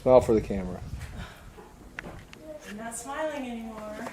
Smile for the camera. I'm not smiling anymore.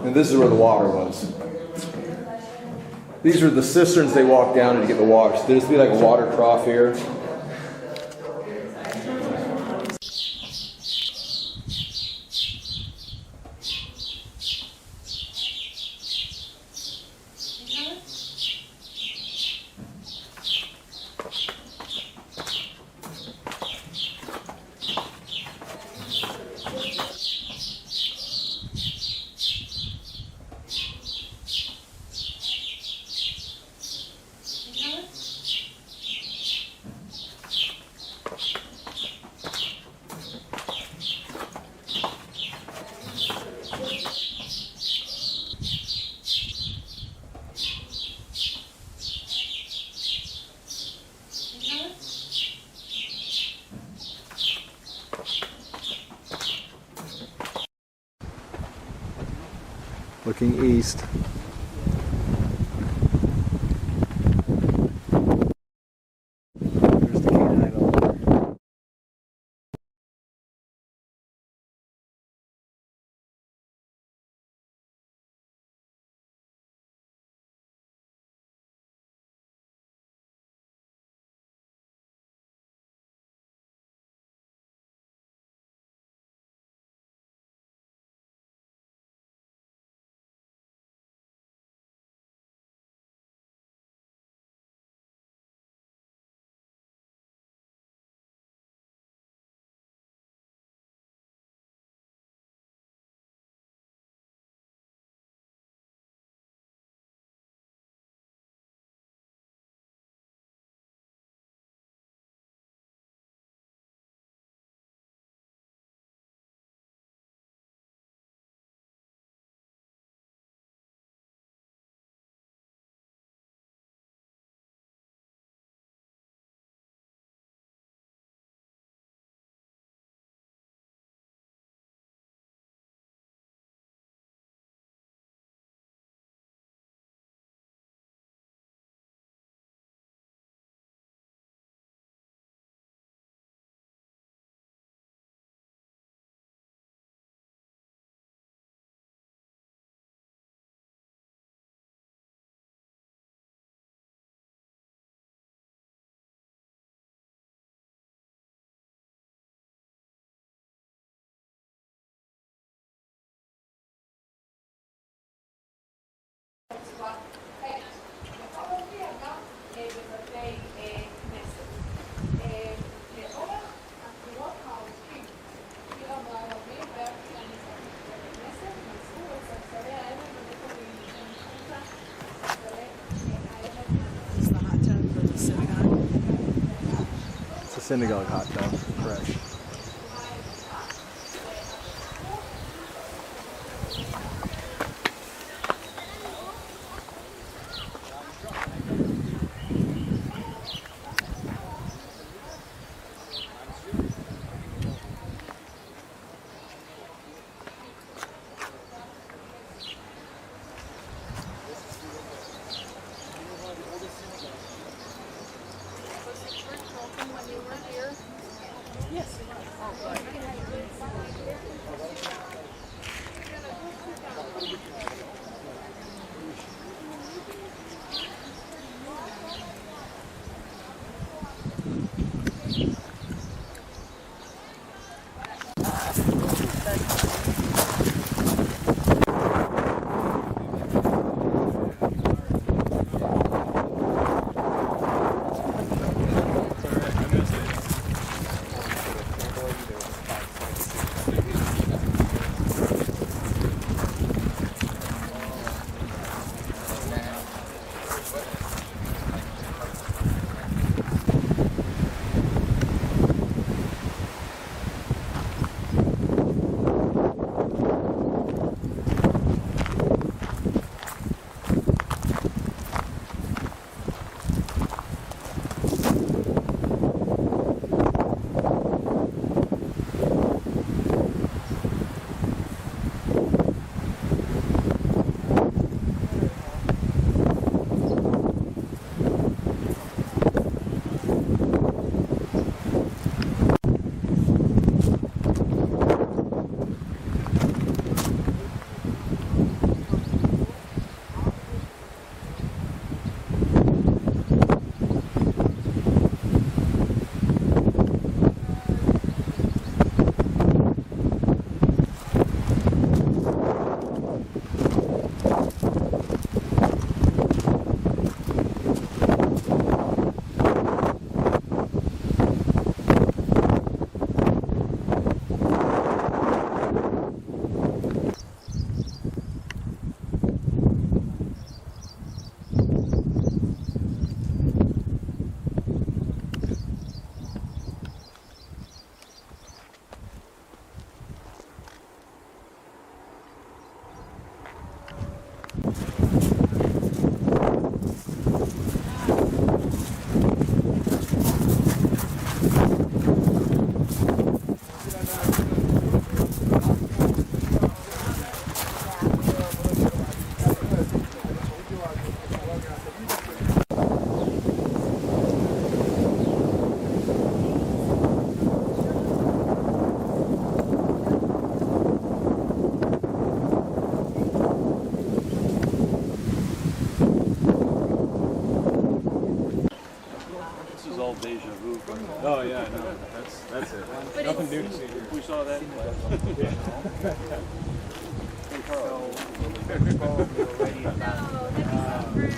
And this is where the water was. These are the cisterns they walk down to get the water. So there used to be like a water trough here. Looking east. There's the canine altar. It's a synagogue hot tub, correct. all deja vu. Oh yeah, no, that's it. But Nothing it's- new to see here. We saw that in class. Hey, Carl. No, that'd be so rude.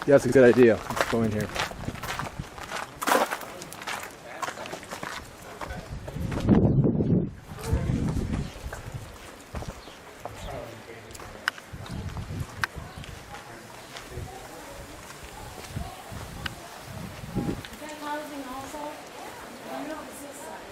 Yeah, that's a good idea. Let's go in here. Is that housing also? I know it's this side.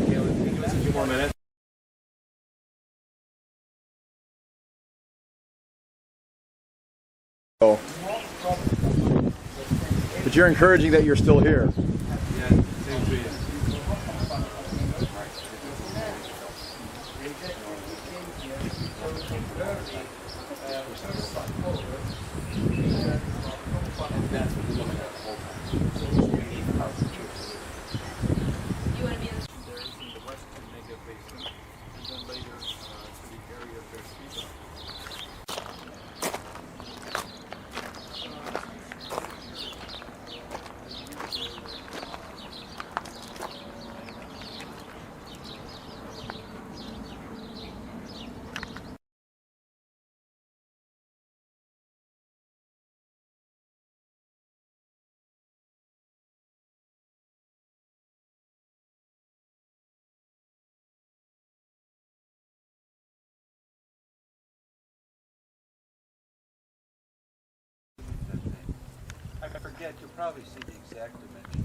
Give us a few more minutes. Oh. But you're encouraging that you're still here. Yeah, same to you. You want to be in the There is in the western mega basin, and then later to the area of their speed. I forget, you'll probably see the exact dimension.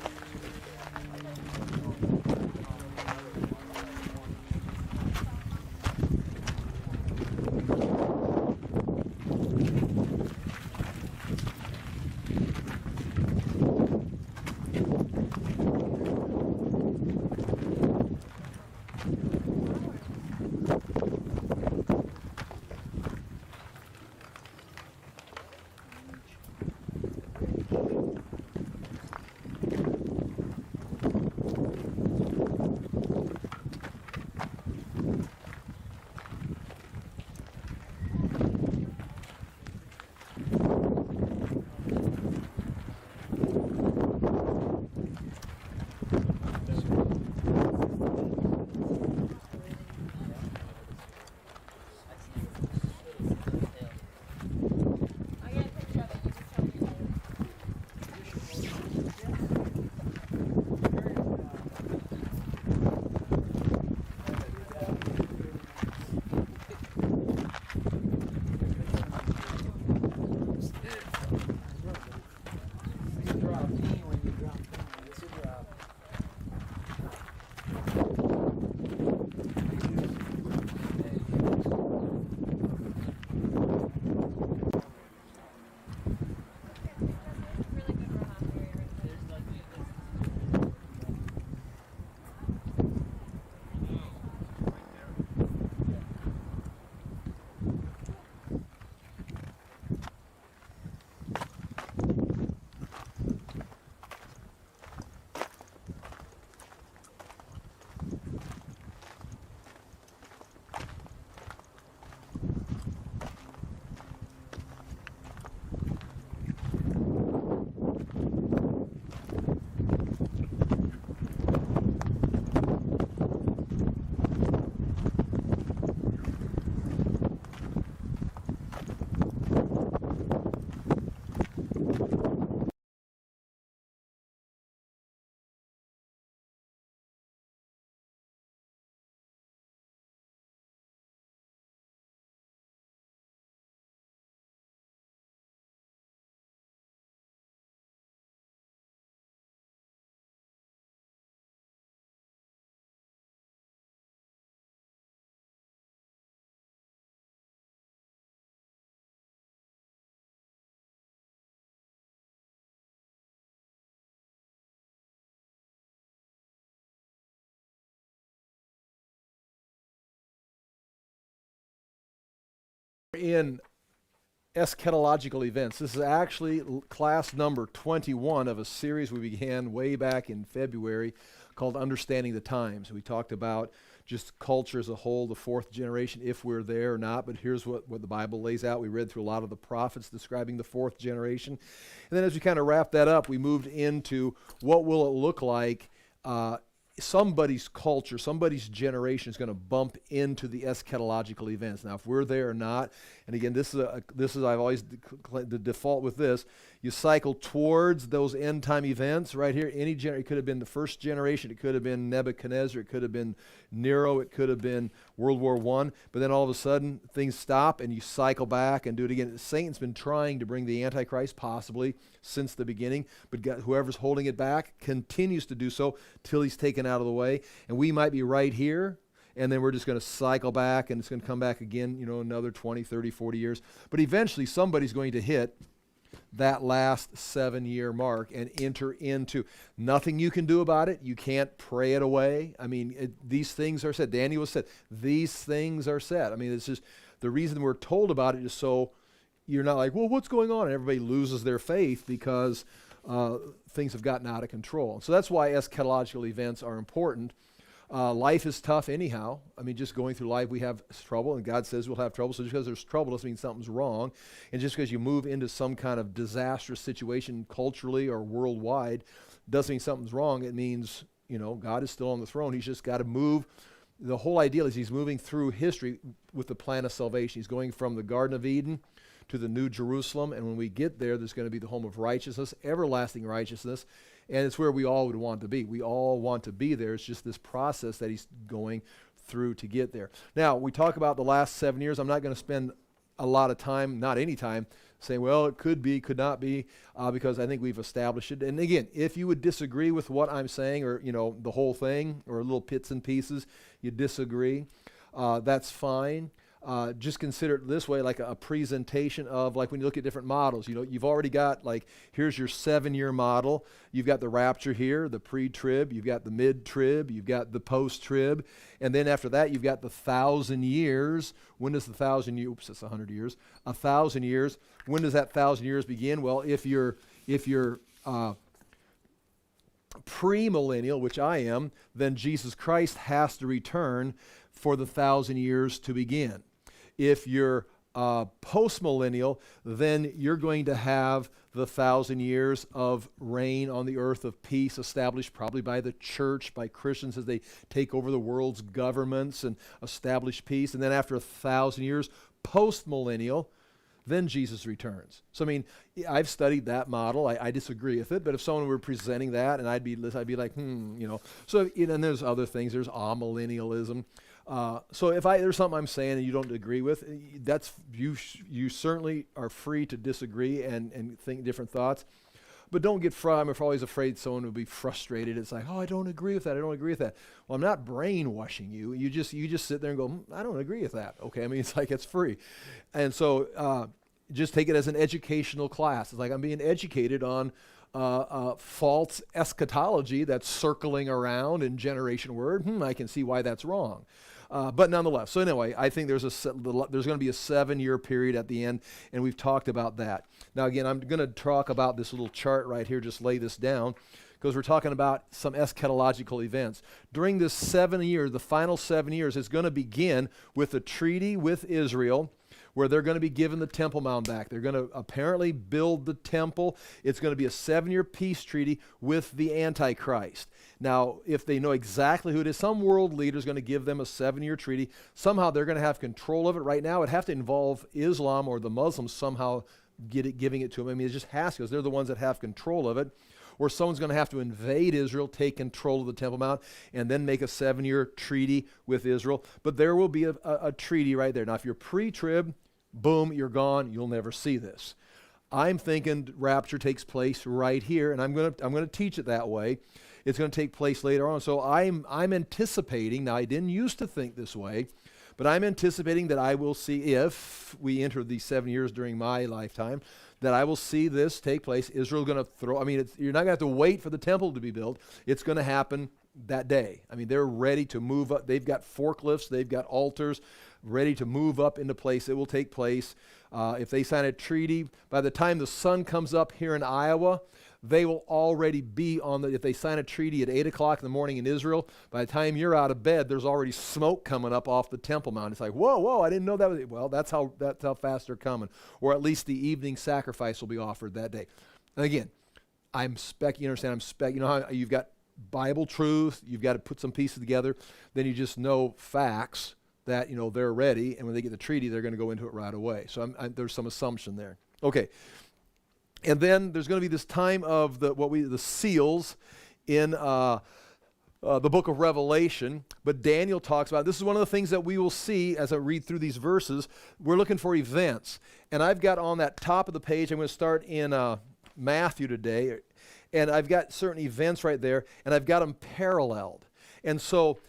In Eschatological Events. This is actually class number 21 of a series we began way back in February called Understanding the Times. We talked about just culture as a whole, the fourth generation, if we're there or not, but here's what the Bible lays out. We read through a lot of the prophets describing the fourth generation. And then as we kind of wrapped that up, we moved into what will it look like somebody's culture, somebody's generation is going to bump into the eschatological events. Now, if we're there or not, and again, this is I've always the default with this. You cycle towards those end time events right here. It could have been the first generation. It could have been Nebuchadnezzar. It could have been Nero. It could have been World War I. But then all of a sudden, things stop, and you cycle back and do it again. Satan's been trying to bring the Antichrist possibly since the beginning, but whoever's holding it back continues to do so till he's taken out of the way. And we might be right here, and then we're just going to cycle back, and it's going to come back again, another 20, 30, 40 years. But eventually somebody's going to hit that last 7-year mark and enter into nothing you can do about it. You can't pray it away. I mean, these things are said. Daniel said, these things are said. I mean, it's just the reason we're told about it is so you're not like, well, what's going on? And everybody loses their faith because things have gotten out of control. So that's why eschatological events are important. Life is tough anyhow. I mean, just going through life, we have trouble, and God says we'll have trouble. So just because there's trouble doesn't mean something's wrong. And just because you move into some kind of disastrous situation culturally or worldwide doesn't mean something's wrong. It means, God is still on the throne. He's just got to move. The whole idea is he's moving through history with the plan of salvation. He's going from the Garden of Eden to the New Jerusalem, and when we get there, there's going to be the home of righteousness, everlasting righteousness, and it's where we all would want to be. We all want to be there. It's just this process that he's going through to get there. Now, we talk about the last 7 years. I'm not going to spend a lot of time, not any time, saying, well, it could be, could not be, because I think we've established it. And again, if you would disagree with what I'm saying, or the whole thing, or little bits and pieces, you disagree, that's fine. Just consider it this way, like a presentation of, like when you look at different models, you've already got, like, here's your 7-year model. You've got the rapture here, the pre-trib, you've got the mid-trib, you've got the post-trib, and then after that, you've got the 1,000 years. When does the 1,000 years, oops, it's 100 years, 1,000 years. When does that 1,000 years begin? Well, if you're premillennial, which I am, then Jesus Christ has to return for the 1,000 years to begin. If you're postmillennial, then you're going to have the 1,000 years of reign on the earth of peace established probably by the church, by Christians as they take over the world's governments and establish peace. And then after 1,000 years, postmillennial, then Jesus returns. So, I mean, I've studied that model. I disagree with it, but if someone were presenting that, and I'd be like, So, and there's other things. There's amillennialism. So if there's something I'm saying and you don't agree with, that's you certainly are free to disagree and think different thoughts. But don't get frustrated. I'm always afraid someone will be frustrated. It's like, oh, I don't agree with that. I don't agree with that. Well, I'm not brainwashing you. You just sit there and go, I don't agree with that. Okay, I mean, it's like it's free. And so just take it as an educational class. It's like I'm being educated on false eschatology that's circling around in Generation Word. I can see why that's wrong. But nonetheless, so anyway, I think there's going to be a 7-year period at the end, and we've talked about that. Now again, I'm going to talk about this little chart right here, just lay this down, because we're talking about some eschatological events. During this 7 years, the final 7 years, is going to begin with a treaty with Israel, where they're going to be given the Temple Mount back. They're going to apparently build the temple. It's going to be a 7-year peace treaty with the Antichrist. Now, if they know exactly who it is, some world leader is going to give them a 7-year treaty. Somehow they're going to have control of it. Right now, it'd have to involve Islam or the Muslims somehow giving it to them. I mean, it just has to, because they're the ones that have control of it. Or someone's going to have to invade Israel, take control of the Temple Mount, and then make a 7-year treaty with Israel. But there will be a treaty right there. Now, if you're pre-trib, boom, you're gone. You'll never see this. I'm thinking rapture takes place right here, and I'm going to teach it that way. It's going to take place later on. So I'm anticipating. Now, I didn't used to think this way, but I'm anticipating that I will see, if we enter these 7 years during my lifetime, that I will see this take place. Israel's going to you're not going to have to wait for the temple to be built. It's going to happen that day. I mean, they're ready to move up. They've got forklifts, they've got altars ready to move up into place. It will take place. If they sign a treaty, by the time the sun comes up here in Iowa, they will already be on if they sign a treaty at 8 o'clock in the morning in Israel, by the time you're out of bed, there's already smoke coming up off the Temple Mount. It's like, whoa, I didn't know that was, well, that's how fast they're coming. Or at least the evening sacrifice will be offered that day. And again, you understand, you know how you've got Bible truth, you've got to put some pieces together, then you just know facts that, they're ready, and when they get the treaty, they're going to go into it right away. So there's some assumption there. Okay. And then there's going to be this time of the seals in the book of Revelation. But Daniel talks about, this is one of the things that we will see as I read through these verses. We're looking for events. And I've got on that top of the page, I'm going to start in Matthew today. And I've got certain events right there, and I've got them paralleled. And so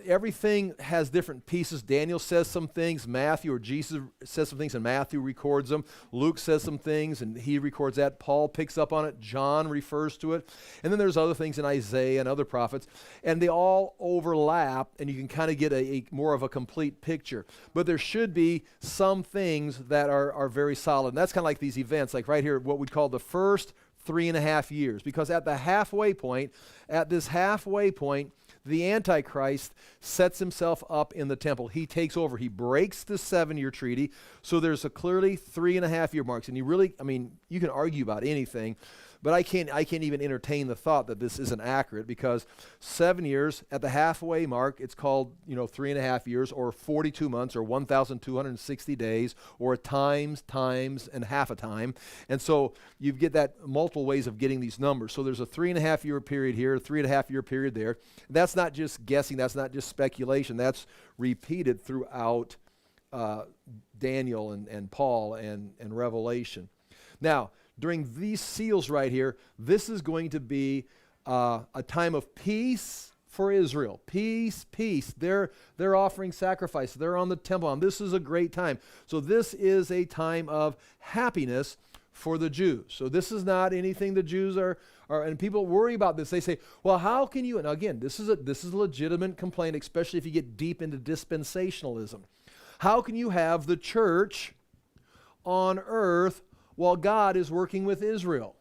everything has different pieces. Daniel says some things, Matthew, or Jesus says some things, and Matthew records them. Luke says some things, and he records that. Paul picks up on it. John refers to it. And then there's other things in Isaiah and other prophets, and they all overlap, and you can kind of get a more of a complete picture. But there should be some things that are very solid. And that's kind of like these events, like right here, what we call the first 3.5 years. Because at this halfway point, the Antichrist sets himself up in the temple. He takes over. He breaks the 7-year treaty. So there's a clearly 3.5 year marks. And you can argue about anything, but I can't even entertain the thought that this isn't accurate, because 7 years at the halfway mark, it's called 3.5 years, or 42 months, or 1,260 days, or a times, and half a time. And so you get that multiple ways of getting these numbers. So there's a 3.5 year period here, a 3.5 year period there. That's not just guessing. That's not just speculation. That's repeated throughout Daniel and Paul and Revelation. Now, during these seals right here, this is going to be a time of peace for Israel. Peace, peace. They're offering sacrifice. They're on the temple Mount. This is a great time. So this is a time of happiness for the Jews. So this is not anything the Jews are, and people worry about this. They say, well, how can you, and again, this is a legitimate complaint, especially if you get deep into dispensationalism. How can you have the church on earth while God is working with Israel?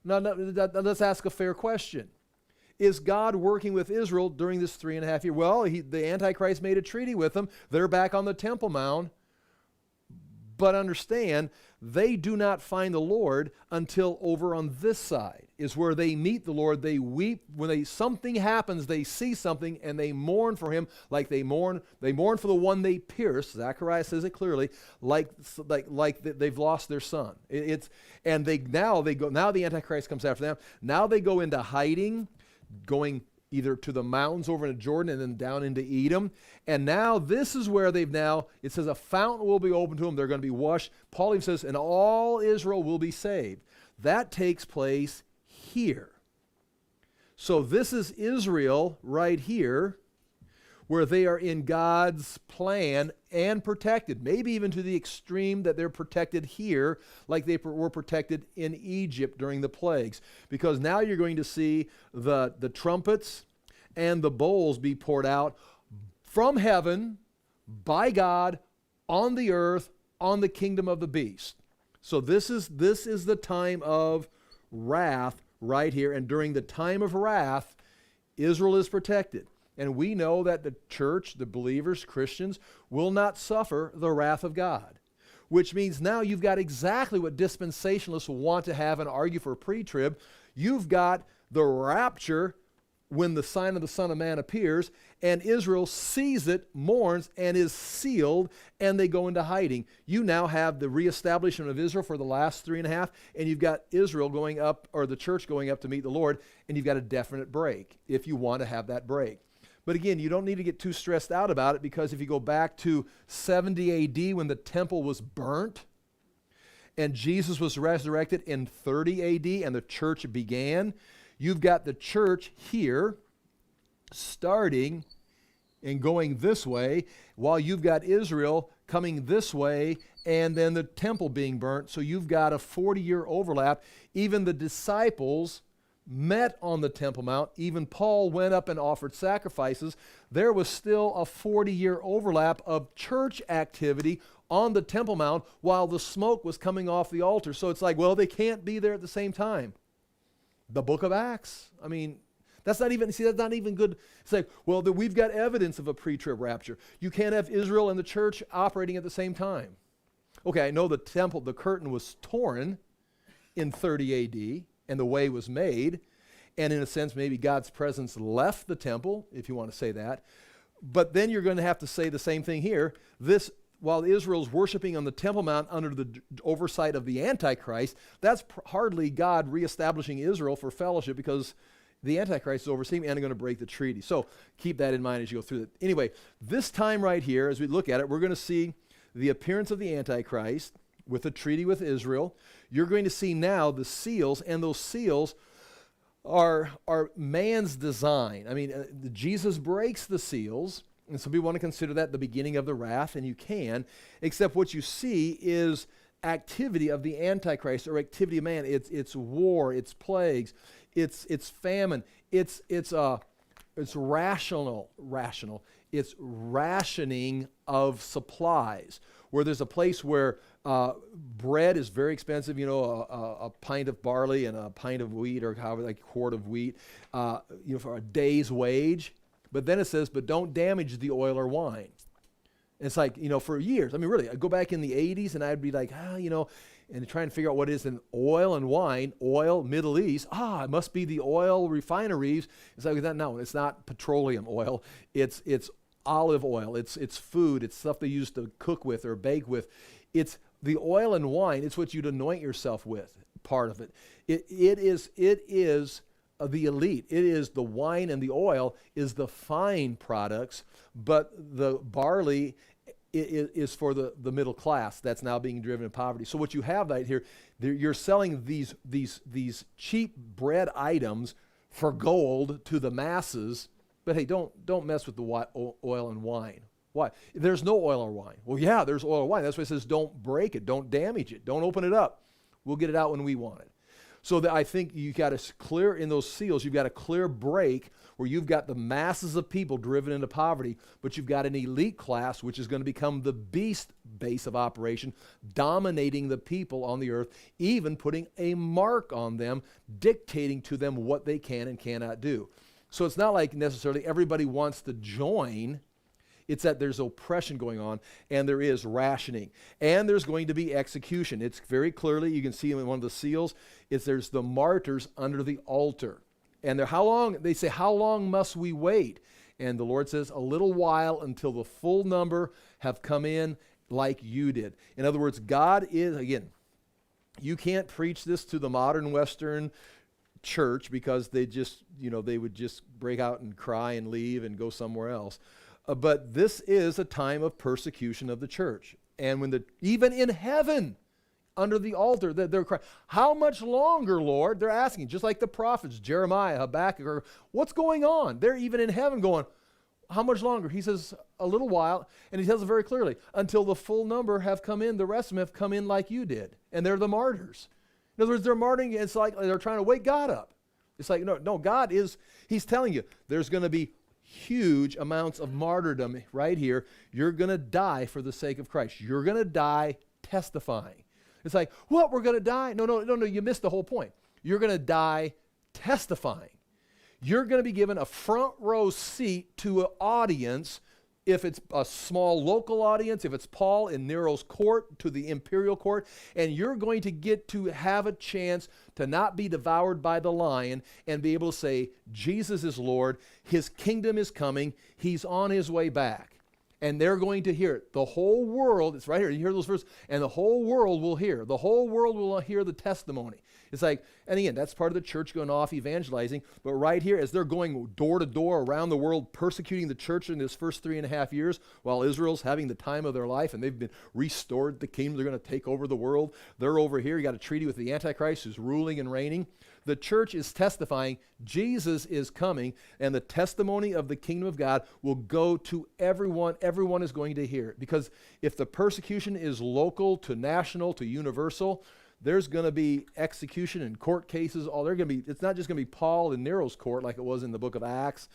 Now, let's ask a fair question. Is God working with Israel during this 3.5 year? Well, the Antichrist made a treaty with them. They're back on the Temple Mount. But understand, they do not find the Lord until over on this side is where they meet the Lord. They weep. When something happens, they see something, and they mourn for him like they mourn for the one they pierced. Zechariah says it clearly, like they've lost their son. Now the Antichrist comes after them. Now they go into hiding, going either to the mountains over into Jordan and then down into Edom. And now this is where it says a fountain will be open to them. They're going to be washed. Paul even says, and all Israel will be saved. That takes place here. So this is Israel right here, where they are in God's plan and protected, maybe even to the extreme that they're protected here, like they were protected in Egypt during the plagues. Because now you're going to see the trumpets and the bowls be poured out from heaven by God on the earth, on the kingdom of the beast. So this is the time of wrath right here. And during the time of wrath, Israel is protected. And we know that the church, the believers, Christians, will not suffer the wrath of God. Which means now you've got exactly what dispensationalists want to have and argue for pre-trib. You've got the rapture when the sign of the Son of Man appears, and Israel sees it, mourns, and is sealed, and they go into hiding. You now have the reestablishment of Israel for the last 3.5, and you've got Israel going up, or the church going up to meet the Lord, and you've got a definite break if you want to have that break. But again, you don't need to get too stressed out about it, because if you go back to 70 AD when the temple was burnt and Jesus was resurrected in 30 AD and the church began, you've got the church here starting and going this way, while you've got Israel coming this way and then the temple being burnt. So you've got a 40-year overlap. Even the disciples met on the Temple Mount. Even Paul went up and offered sacrifices. There was still a 40-year overlap of church activity on the Temple Mount while the smoke was coming off the altar. So it's like, well, they can't be there at the same time. The book of Acts. I mean, that's not even good. It's like, well, we've got evidence of a pre-trib rapture. You can't have Israel and the church operating at the same time. Okay, I know the curtain was torn in 30 AD, and the way was made, and in a sense, maybe God's presence left the temple, if you want to say that. But then you're going to have to say the same thing here. While Israel's worshiping on the Temple Mount under the oversight of the Antichrist, that's hardly God reestablishing Israel for fellowship, because the Antichrist is overseeing and going to break the treaty. So keep that in mind as you go through it. Anyway, this time right here, as we look at it, we're going to see the appearance of the Antichrist with a treaty with Israel. You're going to see now the seals, and those seals are man's design. I mean, Jesus breaks the seals, and some people want to consider that the beginning of the wrath, and you can, except what you see is activity of the Antichrist, or activity of man. It's war, it's plagues, it's famine, it's rational. It's rationing of supplies, where there's a place where bread is very expensive, a pint of barley and a pint of wheat, or however, like a quart of wheat, for a day's wage. But then it says, but don't damage the oil or wine. And it's like, for years, I mean, really, I'd go back in the 80s and I'd be like, and try and figure out what is in oil and wine. Oil, Middle East, it must be the oil refineries. It's like, no, it's not petroleum oil. It's olive oil. It's food. It's stuff they use to cook with or bake with. It's the oil and wine. It's what you'd anoint yourself with, part of it. It is the elite. It is the wine, and the oil is the fine products, but the barley is for the middle class that's now being driven in poverty. So what you have right here, you're selling these cheap bread items for gold to the masses, but hey, don't mess with the oil and wine. Why? There's no oil or wine. Well, yeah, there's oil or wine. That's why it says don't break it, don't damage it, don't open it up. We'll get it out when we want it. So I think you got to clear in those seals, you've got a clear break where you've got the masses of people driven into poverty, but you've got an elite class which is going to become the beast base of operation, dominating the people on the earth, even putting a mark on them, dictating to them what they can and cannot do. So it's not like necessarily everybody wants to join. It's that there's oppression going on, and there is rationing, and there's going to be execution. It's very clearly, you can see in one of the seals, there's the martyrs under the altar. And they say, how long must we wait? And the Lord says, a little while, until the full number have come in like you did. In other words, God is, again, you can't preach this to the modern Western church, because they would just break out and cry and leave and go somewhere else. But this is a time of persecution of the church. And when even in heaven, under the altar, they're crying, how much longer, Lord? They're asking, just like the prophets, Jeremiah, Habakkuk, what's going on? They're even in heaven going, how much longer? He says, a little while, and he tells it very clearly, until the full number have come in, the rest of them have come in like you did. And they're the martyrs. In other words, they're martyring, it's like they're trying to wake God up. It's like, no, God is, he's telling you, there's going to be huge amounts of martyrdom right here. You're going to die for the sake of Christ. You're going to die testifying. It's like, what, we're going to die? No, you missed the whole point. You're going to die testifying. You're going to be given a front row seat to an audience, if it's a small local audience, if it's Paul in Nero's court, to the imperial court, and you're going to get to have a chance to not be devoured by the lion and be able to say, Jesus is Lord, his kingdom is coming, he's on his way back. And they're going to hear it. The whole world, it's right here, you hear those verses, and the whole world will hear. The whole world will hear the testimony. It's like, and again, that's part of the church going off evangelizing, but right here, as they're going door to door around the world, persecuting the church in this first 3.5 years, while Israel's having the time of their life, and they've been restored the kingdom, they're going to take over the world. They're over here, you got a treaty with the Antichrist who's ruling and reigning. The church is testifying Jesus is coming, and the testimony of the kingdom of God will go to everyone. Everyone is going to hear it. Because if the persecution is local to national to universal, there's going to be execution and court cases. It's not just going to be Paul and Nero's court like it was in the book of Acts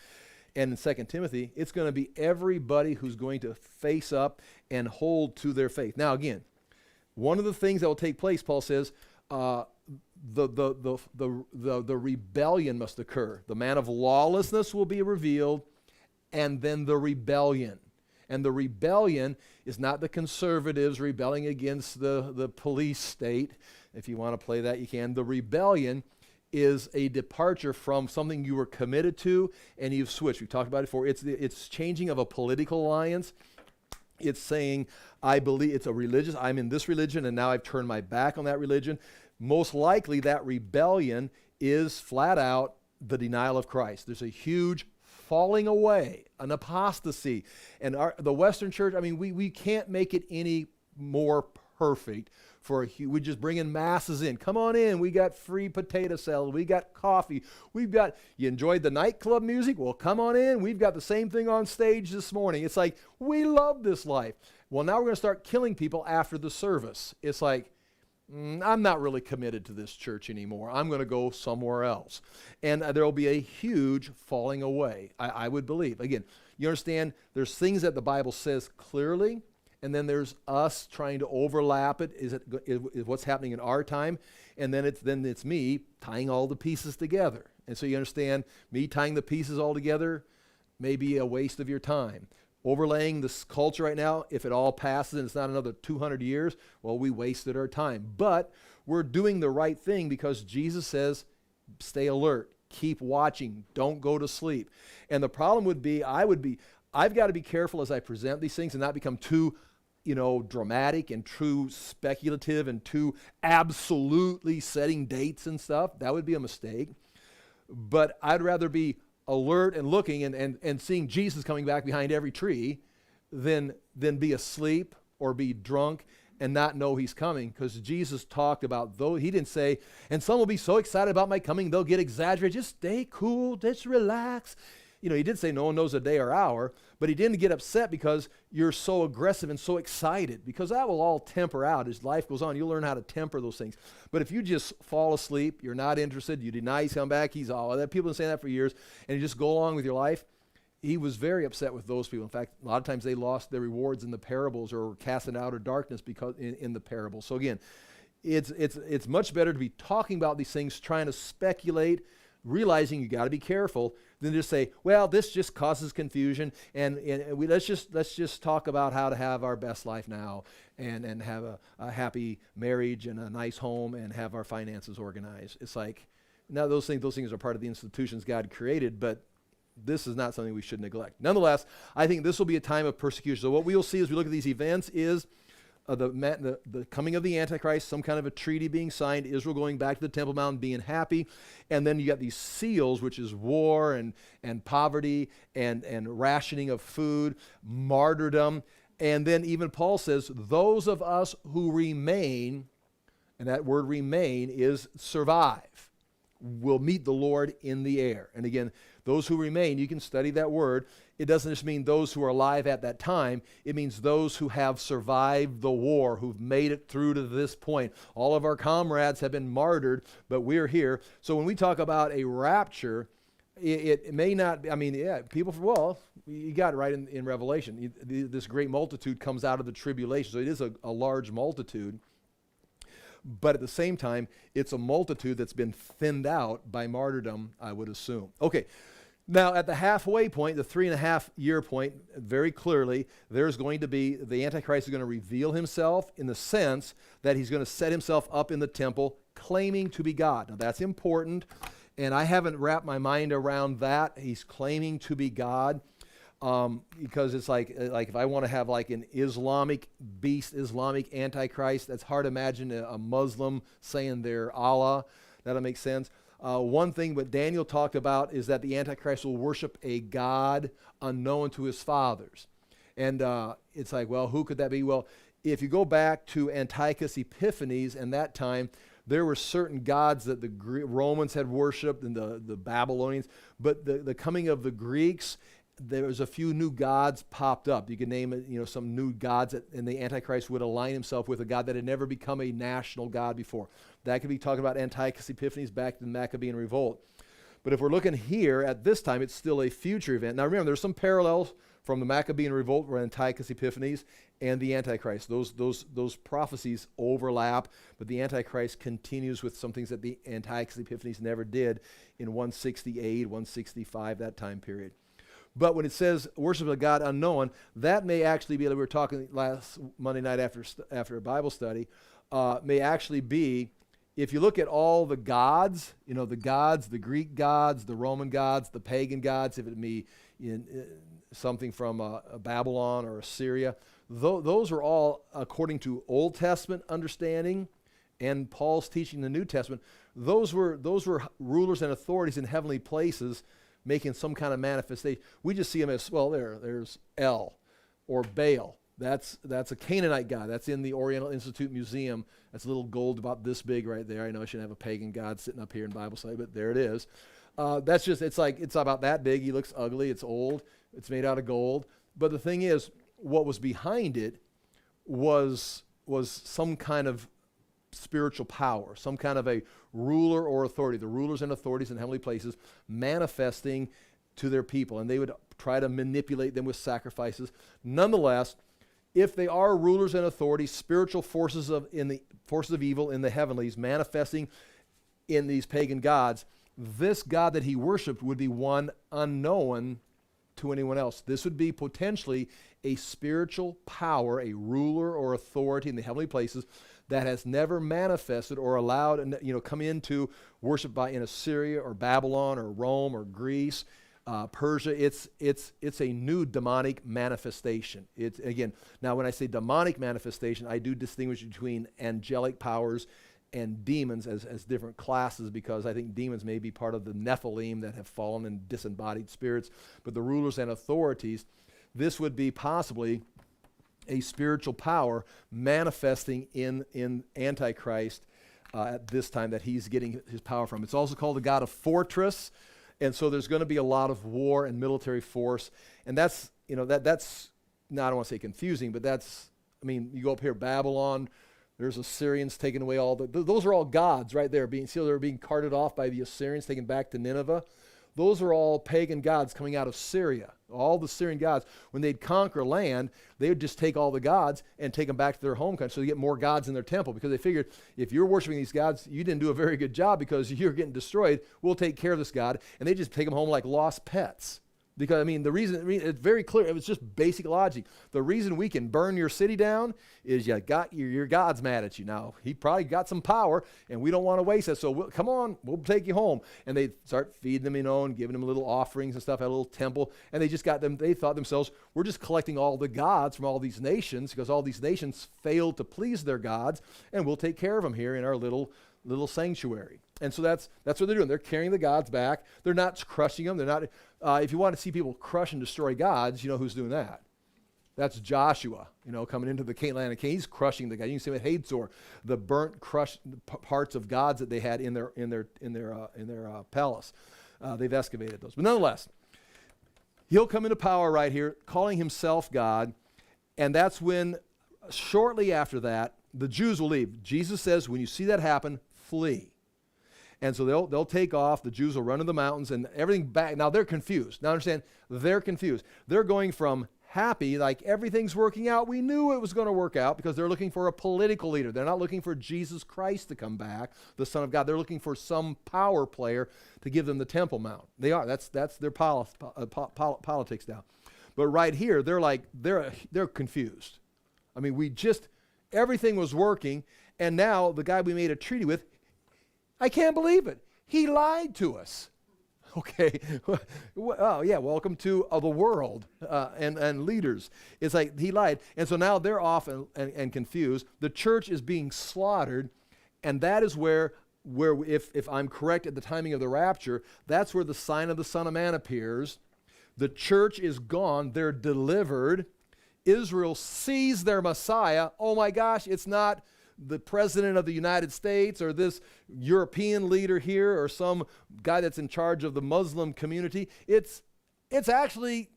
and in 2 Timothy. It's going to be everybody who's going to face up and hold to their faith. Now, again, one of the things that will take place, Paul says, the rebellion must occur. The man of lawlessness will be revealed, and then the rebellion. And the rebellion is not the conservatives rebelling against the police state. If you want to play that, you can. The rebellion is a departure from something you were committed to, and you've switched. We've talked about it before. It's changing of a political alliance. It's saying, I believe it's a religious, I'm in this religion, and now I've turned my back on that religion. Most likely that rebellion is flat out the denial of Christ. There's a huge falling away, an apostasy. And the Western church, I mean, we can't make it any more perfect. We just bring in masses in. Come on in. We got free potato salad. We got coffee. You enjoyed the nightclub music? Well, come on in. We've got the same thing on stage this morning. It's like, we love this life. Well, now we're going to start killing people after the service. It's like, I'm not really committed to this church anymore. I'm going to go somewhere else. And there will be a huge falling away, I would believe. Again, you understand, there's things that the Bible says clearly, and then there's us trying to overlap it. Is what's happening in our time? And then it's me tying all the pieces together. And so you understand, me tying the pieces all together may be a waste of your time. Overlaying this culture right now, if it all passes and it's not another 200 years, well, we wasted our time. But we're doing the right thing because Jesus says, stay alert, keep watching, don't go to sleep. And the problem would be, I've got to be careful as I present these things and not become too dramatic and too speculative and too absolutely setting dates and stuff. That would be a mistake. But I'd rather be alert and looking and seeing Jesus coming back behind every tree than be asleep or be drunk and not know he's coming. Because Jesus talked about, though he didn't say, and some will be so excited about my coming, they'll get exaggerated. Just stay cool, just relax. He did say no one knows a day or hour, but he didn't get upset because you're so aggressive and so excited, because that will all temper out as life goes on. You'll learn how to temper those things. But if you just fall asleep, you're not interested, you deny he's come back, people have been saying that for years, and you just go along with your life, he was very upset with those people. In fact, a lot of times they lost their rewards in the parables or were cast into outer darkness because in the parables. So again, it's much better to be talking about these things, trying to speculate, realizing you got to be careful, than just say, well, this just causes confusion, and let's just talk about how to have our best life now, and have a happy marriage and a nice home and have our finances organized. It's like, now those things are part of the institutions God created, but this is not something we should neglect. Nonetheless, I think this will be a time of persecution. So what we will see as we look at these events is the coming of the Antichrist, some kind of a treaty being signed, Israel going back to the Temple Mount, being happy, and then you got these seals, which is war and poverty and rationing of food, martyrdom, and then even Paul says, those of us who remain, and that word remain is survive, will meet the Lord in the air. And again, those who remain, you can study that word. It doesn't just mean those who are alive at that time. It means those who have survived the war, who've made it through to this point. All of our comrades have been martyred, but we're here. So when we talk about a rapture, it may not, people, you got it right in Revelation. This great multitude comes out of the tribulation. So it is a large multitude. But at the same time, it's a multitude that's been thinned out by martyrdom, I would assume. Okay, now at the halfway point, the 3.5-year point, very clearly, there's going to be, the Antichrist is going to reveal himself in the sense that he's going to set himself up in the temple, claiming to be God. Now that's important, and I haven't wrapped my mind around that. He's claiming to be God. Because it's like if I want to have like an Islamic beast, Islamic Antichrist, that's hard to imagine a Muslim saying they're Allah. That'll make sense. One thing what Daniel talked about is that the Antichrist will worship a God unknown to his fathers. And it's like, well, who could that be? Well, if you go back to Antiochus Epiphanes and that time, there were certain gods that the Romans had worshipped and the Babylonians, but the coming of the Greeks, there's a few new gods popped up. You can name it, some new gods, and the Antichrist would align himself with a god that had never become a national god before. That could be talking about Antiochus Epiphanes back in the Maccabean Revolt. But if we're looking here at this time, it's still a future event. Now remember, there's some parallels from the Maccabean Revolt or Antiochus Epiphanes and the Antichrist. Those prophecies overlap, but the Antichrist continues with some things that the Antiochus Epiphanes never did in 168, 165, that time period. But when it says worship of God unknown, that may actually be, like we were talking last Monday night after a Bible study, may actually be, if you look at all the gods, the Greek gods, the Roman gods, the pagan gods, if it be something from Babylon or Assyria, those are all, according to Old Testament understanding and Paul's teaching in the New Testament, those were rulers and authorities in heavenly places making some kind of manifestation. We just see them as, well, there's El or Baal. That's a Canaanite god. That's in the Oriental Institute Museum. That's a little gold about this big right there. I know I shouldn't have a pagan god sitting up here in Bible study, but there it is. It's about that big. He looks ugly. It's old. It's made out of gold. But the thing is, what was behind it was some kind of spiritual power, some kind of a ruler or authority, the rulers and authorities in heavenly places manifesting to their people, and they would try to manipulate them with sacrifices. Nonetheless, if they are rulers and authorities, spiritual forces of evil in the heavenlies manifesting in these pagan gods, this God that he worshipped would be one unknown to anyone else. This would be potentially a spiritual power, a ruler or authority in the heavenly places that has never manifested or allowed, come into worship in Assyria or Babylon or Rome or Greece, Persia. It's a new demonic manifestation. It's, again, now when I say demonic manifestation, I do distinguish between angelic powers and demons as different classes, because I think demons may be part of the Nephilim that have fallen in disembodied spirits. But the rulers and authorities, this would be possibly a spiritual power manifesting in Antichrist at this time that he's getting his power from. It's also called the god of fortress, and so there's going to be a lot of war and military force, and that's that's now I don't want to say confusing, but you go up here, Babylon. There's Assyrians taking away those are all gods right there. They're being carted off by the Assyrians, taken back to Nineveh. Those are all pagan gods coming out of Syria. All the Syrian gods, when they'd conquer land, they would just take all the gods and take them back to their home country so they get more gods in their temple, because they figured if you're worshiping these gods, you didn't do a very good job because you're getting destroyed. We'll take care of this god. And they just take them home like lost pets. Because, the reason, it's very clear. It was just basic logic. The reason we can burn your city down is your God's mad at you. Now, he probably got some power, and we don't want to waste it. So, come on, we'll take you home. And they start feeding them, and giving them little offerings and stuff at a little temple. And they just they thought themselves, we're just collecting all the gods from all these nations, because all these nations failed to please their gods, and we'll take care of them here in our little sanctuary. And so that's what they're doing. They're carrying the gods back. They're not crushing them. They're not. If you want to see people crush and destroy gods, you know who's doing that? That's Joshua. Coming into the land of Canaan, he's crushing the god. You can see with Hazor, the burnt, crushed parts of gods that they had in their palace. They've excavated those. But nonetheless, he'll come into power right here, calling himself God, and that's when, shortly after that, the Jews will leave. Jesus says, when you see that happen, flee. And so they'll take off. The Jews will run to the mountains and everything back. Now they're confused. Now understand, they're confused. They're going from happy, like everything's working out. We knew it was going to work out, because they're looking for a political leader. They're not looking for Jesus Christ to come back, the Son of God. They're looking for some power player to give them the Temple Mount. They are. That's their politics now. But right here, they're confused. Everything was working, and now the guy we made a treaty with, I can't believe it. He lied to us. Okay. Oh, yeah, welcome to the world and leaders. It's like he lied. And so now they're off and confused. The church is being slaughtered, and that is where if I'm correct at the timing of the rapture, that's where the sign of the Son of Man appears. The church is gone. They're delivered. Israel sees their Messiah. Oh my gosh, it's not the president of the United States or this European leader here or some guy that's in charge of the Muslim community. It's actually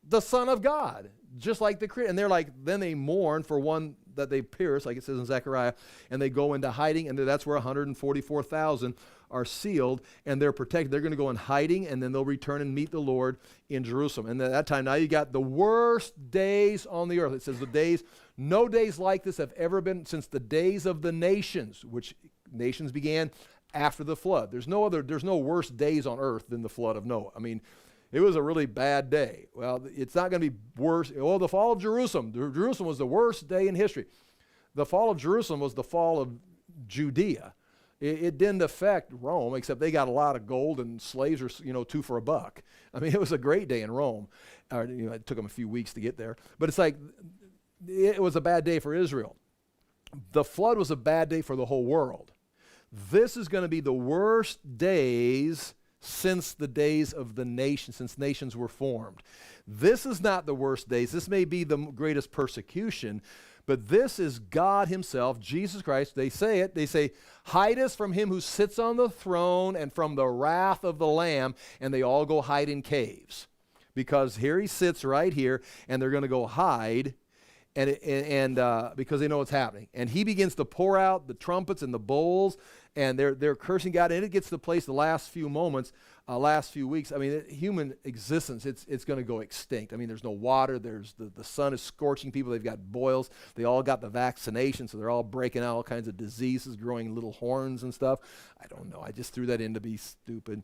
the Son of God, just like the creator. And they're like, then they mourn for one that they pierced, like it says in Zechariah, and they go into hiding, and that's where 144,000 are sealed, and they're protected. They're going to go in hiding, and then they'll return and meet the Lord in Jerusalem. And at that time, now you got the worst days on the earth. It says no days like this have ever been since the days of the nations, which nations began after the flood. There's no worse days on earth than the flood of Noah. I mean, it was a really bad day. Well, it's not going to be worse. Oh, the fall of Jerusalem. Jerusalem was the worst day in history. The fall of Jerusalem was the fall of Judea. It didn't affect Rome, except they got a lot of gold and slaves are, $2 for $1. I mean, it was a great day in Rome. It took them a few weeks to get there. But it's like, it was a bad day for Israel. The flood was a bad day for the whole world. This is going to be the worst days since the days of the nation, since nations were formed. This is not the worst days. This may be the greatest persecution, but this is God himself, Jesus Christ. They say, hide us from him who sits on the throne and from the wrath of the Lamb, and they all go hide in caves. Because here he sits right here, and they're going to go hide, and because they know what's happening. And he begins to pour out the trumpets and the bowls, and they're cursing God, and it gets to the place the last few moments, last few weeks. I mean, human existence, it's going to go extinct. I mean, there's no water. There's the sun is scorching people. They've got boils. They all got the vaccination, so they're all breaking out all kinds of diseases, growing little horns and stuff. I don't know. I just threw that in to be stupid.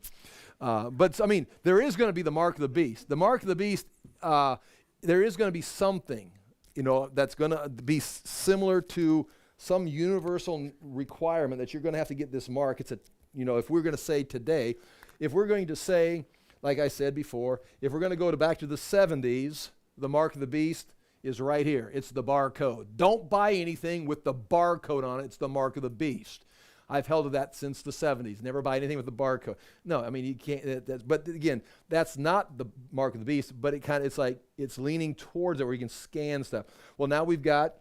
But, I mean, there is going to be the mark of the beast. The mark of the beast, there is going to be something, that's going to be similar to some universal requirement that you're going to have to get this mark. It's if we're going to say today, if we're going to say, like I said before, if we're going to go back to the 70s, the mark of the beast is right here. It's the barcode. Don't buy anything with the barcode on it. It's the mark of the beast. I've held to that since the 70s. Never buy anything with the barcode. No, I mean, you can't. But again, that's not the mark of the beast, but it's like it's leaning towards it where you can scan stuff. Well, now we've got,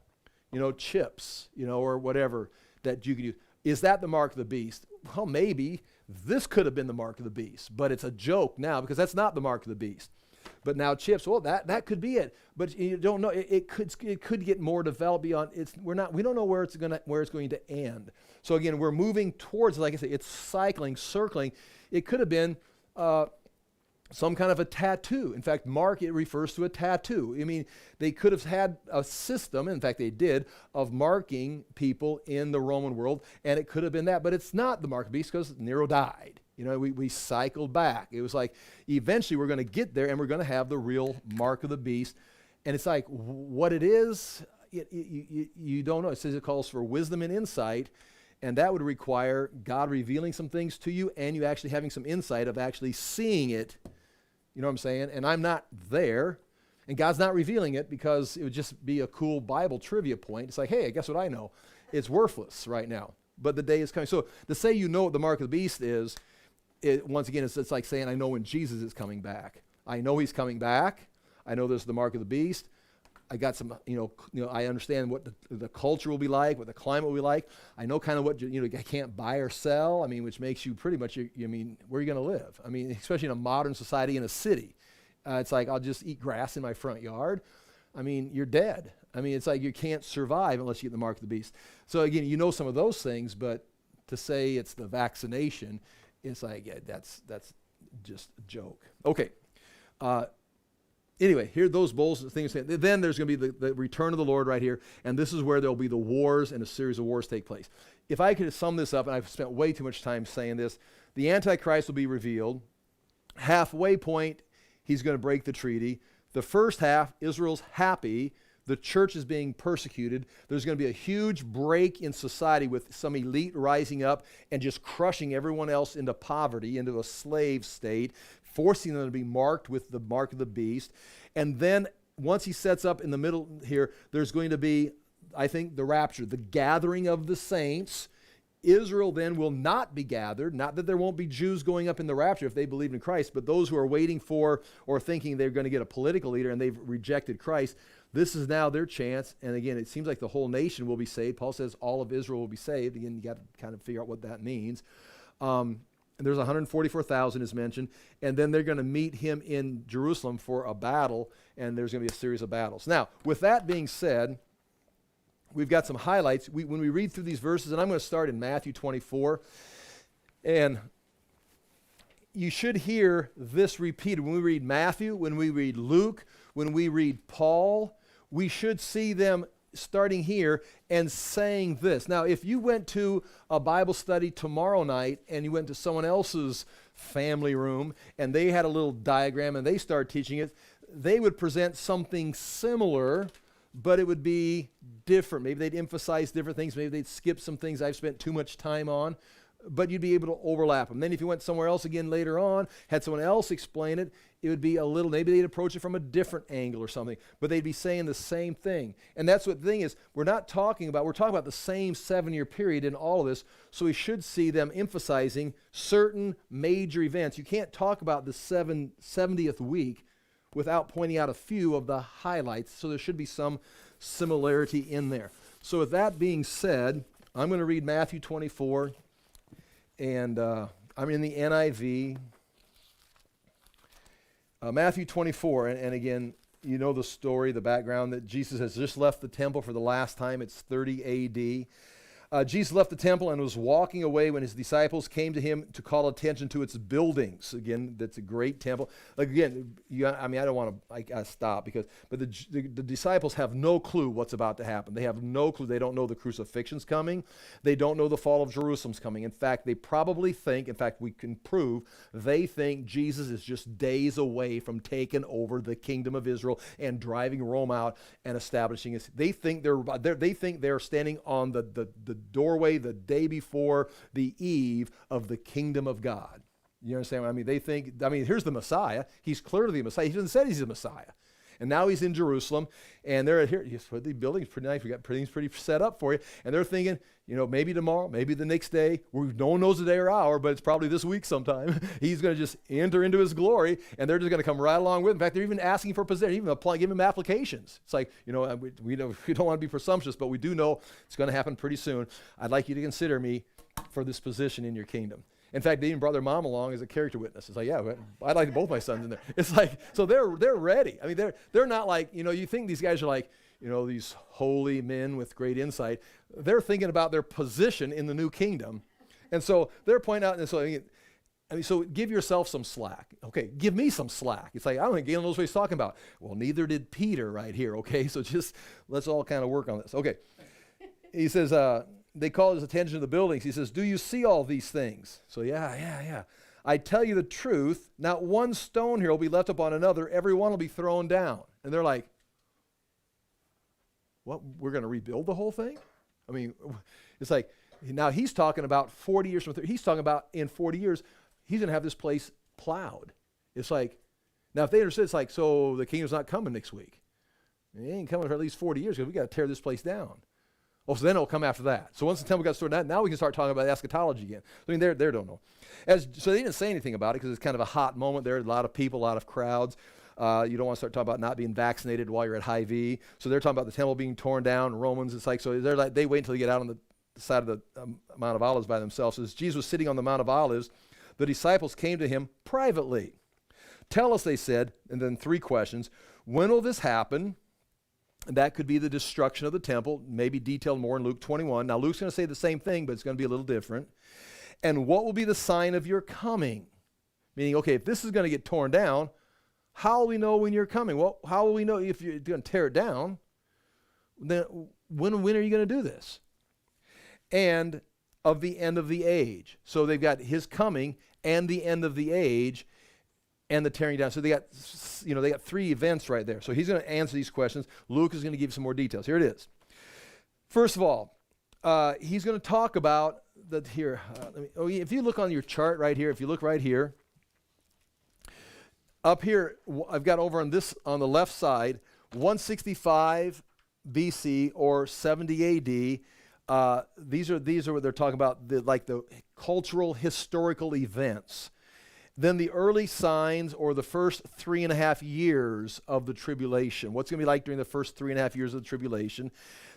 chips, or whatever that you can use. Is that the mark of the beast? Well, maybe. This could have been the mark of the beast, but it's a joke now because that's not the mark of the beast. But now chips, well, that could be it. But you don't know. It could get more developed beyond. We don't know where it's going to end. So again, we're moving towards, like I say, it's cycling, circling. It could have been some kind of a tattoo. In fact, mark, it refers to a tattoo. I mean, they could have had a system, in fact they did, of marking people in the Roman world, and it could have been that, but it's not the mark of the beast because Nero died. We cycled back. It was like, eventually we're going to get there and we're going to have the real mark of the beast. And it's like, what it is, you don't know. It says it calls for wisdom and insight, and that would require God revealing some things to you and you actually having some insight of actually seeing it. You know what I'm saying? And I'm not there, and God's not revealing it because it would just be a cool Bible trivia point. It's like, hey, guess what I know? It's worthless right now, but the day is coming. So to say you know what the mark of the beast is, once again, it's like saying I know when Jesus is coming back. I know he's coming back. I know there's the mark of the beast. I got some, I understand what the culture will be like, what the climate will be like. I know kind of what, I can't buy or sell. I mean, which makes you pretty much, where are you going to live? I mean, especially in a modern society in a city. It's like, I'll just eat grass in my front yard. I mean, you're dead. I mean, it's like you can't survive unless you get the mark of the beast. So again, some of those things, but to say it's the vaccination, it's like, yeah, that's just a joke. Okay. Anyway, here those bowls, things. Then there's going to be the return of the Lord right here, and this is where there'll be the wars and a series of wars take place. If I could sum this up, and I've spent way too much time saying this, the Antichrist will be revealed. Halfway point, he's going to break the treaty. The first half, Israel's happy. The church is being persecuted. There's going to be a huge break in society with some elite rising up and just crushing everyone else into poverty, into a slave state, forcing them to be marked with the mark of the beast. And then once he sets up in the middle here, there's going to be, I think, the rapture, the gathering of the saints. Israel then will not be gathered. Not that there won't be Jews going up in the rapture if they believe in Christ, but those who are waiting for or thinking they're going to get a political leader and they've rejected Christ, this is now their chance. And again, it seems like the whole nation will be saved. Paul says all of Israel will be saved. Again, you got to kind of figure out what that means. And And there's 144,000 is mentioned. And then they're going to meet him in Jerusalem for a battle, and there's going to be a series of battles. Now, with that being said, we've got some highlights. When we read through these verses, and I'm going to start in Matthew 24, and you should hear this repeated. When we read Matthew, when we read Luke, when we read Paul, we should see them starting here and saying this. Now, if you went to a Bible study tomorrow night and you went to someone else's family room and they had a little diagram and they started teaching it, they would present something similar, but it would be different. Maybe they'd emphasize different things. Maybe they'd skip some things I've spent too much time on, but you'd be able to overlap them. Then if you went somewhere else again later on, had someone else explain it, it would be a little, maybe they'd approach it from a different angle or something, but they'd be saying the same thing. And that's what the thing is, we're talking about the same 7-year period in all of this, so we should see them emphasizing certain major events. You can't talk about the 70th week without pointing out a few of the highlights, so there should be some similarity in there. So with that being said, I'm going to read Matthew 24, and I'm in the NIV. Matthew 24, and again, you know the story, the background, that Jesus has just left the temple for the last time. It's 30 A.D. Jesus left the temple and was walking away when his disciples came to him to call attention to its buildings. Again, that's a great temple. Like again, I don't want to stop but the disciples have no clue what's about to happen. They have no clue. They don't know the crucifixion's coming. They don't know the fall of Jerusalem's coming. In fact, they probably think, in fact, we can prove, they think Jesus is just days away from taking over the kingdom of Israel and driving Rome out and establishing it. They think they're standing on the doorway the day before the eve of the kingdom of God. You understand what I mean? They think, here's the Messiah. He's clearly the Messiah. He doesn't say he's the Messiah. And now he's in Jerusalem, and they're here. The building's pretty nice. We got things pretty set up for you. And they're thinking, maybe tomorrow, maybe the next day. No one knows the day or hour, but it's probably this week sometime. He's going to just enter into his glory, and they're just going to come right along with him. In fact, they're even asking for position, even giving him applications. It's like, we don't want to be presumptuous, but we do know it's going to happen pretty soon. I'd like you to consider me for this position in your kingdom. In fact, they even brought their mom along as a character witness. It's like, yeah, I'd like both my sons in there. It's like, so they're ready. They're not like, you think these guys are like, these holy men with great insight. They're thinking about their position in the new kingdom. And so they're pointing out, and so, so give yourself some slack. Okay, give me some slack. It's like, I don't think Galyn knows what he's talking about. Well, neither did Peter right here, okay? So just, let's all kind of work on this. Okay. He says, they call his attention to the buildings. He says, do you see all these things? So yeah. I tell you the truth, not one stone here will be left upon another. Every one will be thrown down. And they're like, what, we're going to rebuild the whole thing? It's like, now he's talking about 40 years from he's talking about in 40 years, he's going to have this place plowed. It's like, now if they understood, it's like, so the kingdom's not coming next week. It ain't coming for at least 40 years because we got to tear this place down. Oh, so then it'll come after that. So once the temple got sorted out, now we can start talking about eschatology again. They don't know. So they didn't say anything about it because it's kind of a hot moment there. A lot of people, a lot of crowds. You don't want to start talking about not being vaccinated while you're at high V. So they're talking about the temple being torn down. Romans, it's like, so they wait until they get out on the side of the Mount of Olives by themselves. So as Jesus was sitting on the Mount of Olives, the disciples came to him privately. Tell us, they said, and then 3 questions. When will this happen? And that could be the destruction of the temple, maybe detailed more in Luke 21. Now, Luke's going to say the same thing, but it's going to be a little different. And what will be the sign of your coming? Meaning, okay, if this is going to get torn down, how will we know when you're coming? Well, how will we know if you're going to tear it down? Then when are you going to do this? And of the end of the age. So they've got his coming and the end of the age and the tearing down. So they got 3 events right there. So he's going to answer these questions. Luke is going to give some more details. Here it is. First of all, he's going to talk about that here. If you look on your chart right here, if you look right here, up here, I've got over on the left side, 165 BC or 70 AD. These are what they're talking about, the cultural historical events. Then the early signs, or the first 3.5 years of the tribulation. What's going to be like during the first 3.5 years of the tribulation?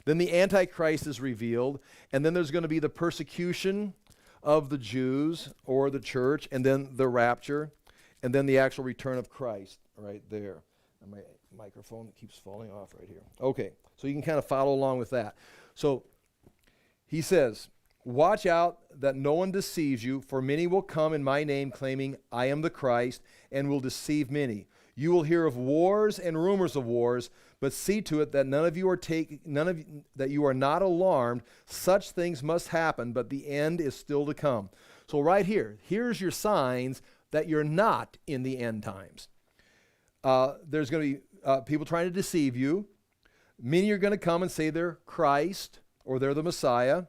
Then the Antichrist is revealed, and then there's going to be the persecution of the Jews or the church, and then the rapture, and then the actual return of Christ right there. And my microphone keeps falling off right here. Okay, so you can kind of follow along with that. So he says, watch out that no one deceives you, for many will come in my name claiming I am the Christ, and will deceive many. You will hear of wars and rumors of wars, but see to it that that you are not alarmed. Such things must happen, but the end is still to come. So right here, here's your signs that you're not in the end times. There's going to be people trying to deceive you. Many are going to come and say they're Christ or they're the Messiah.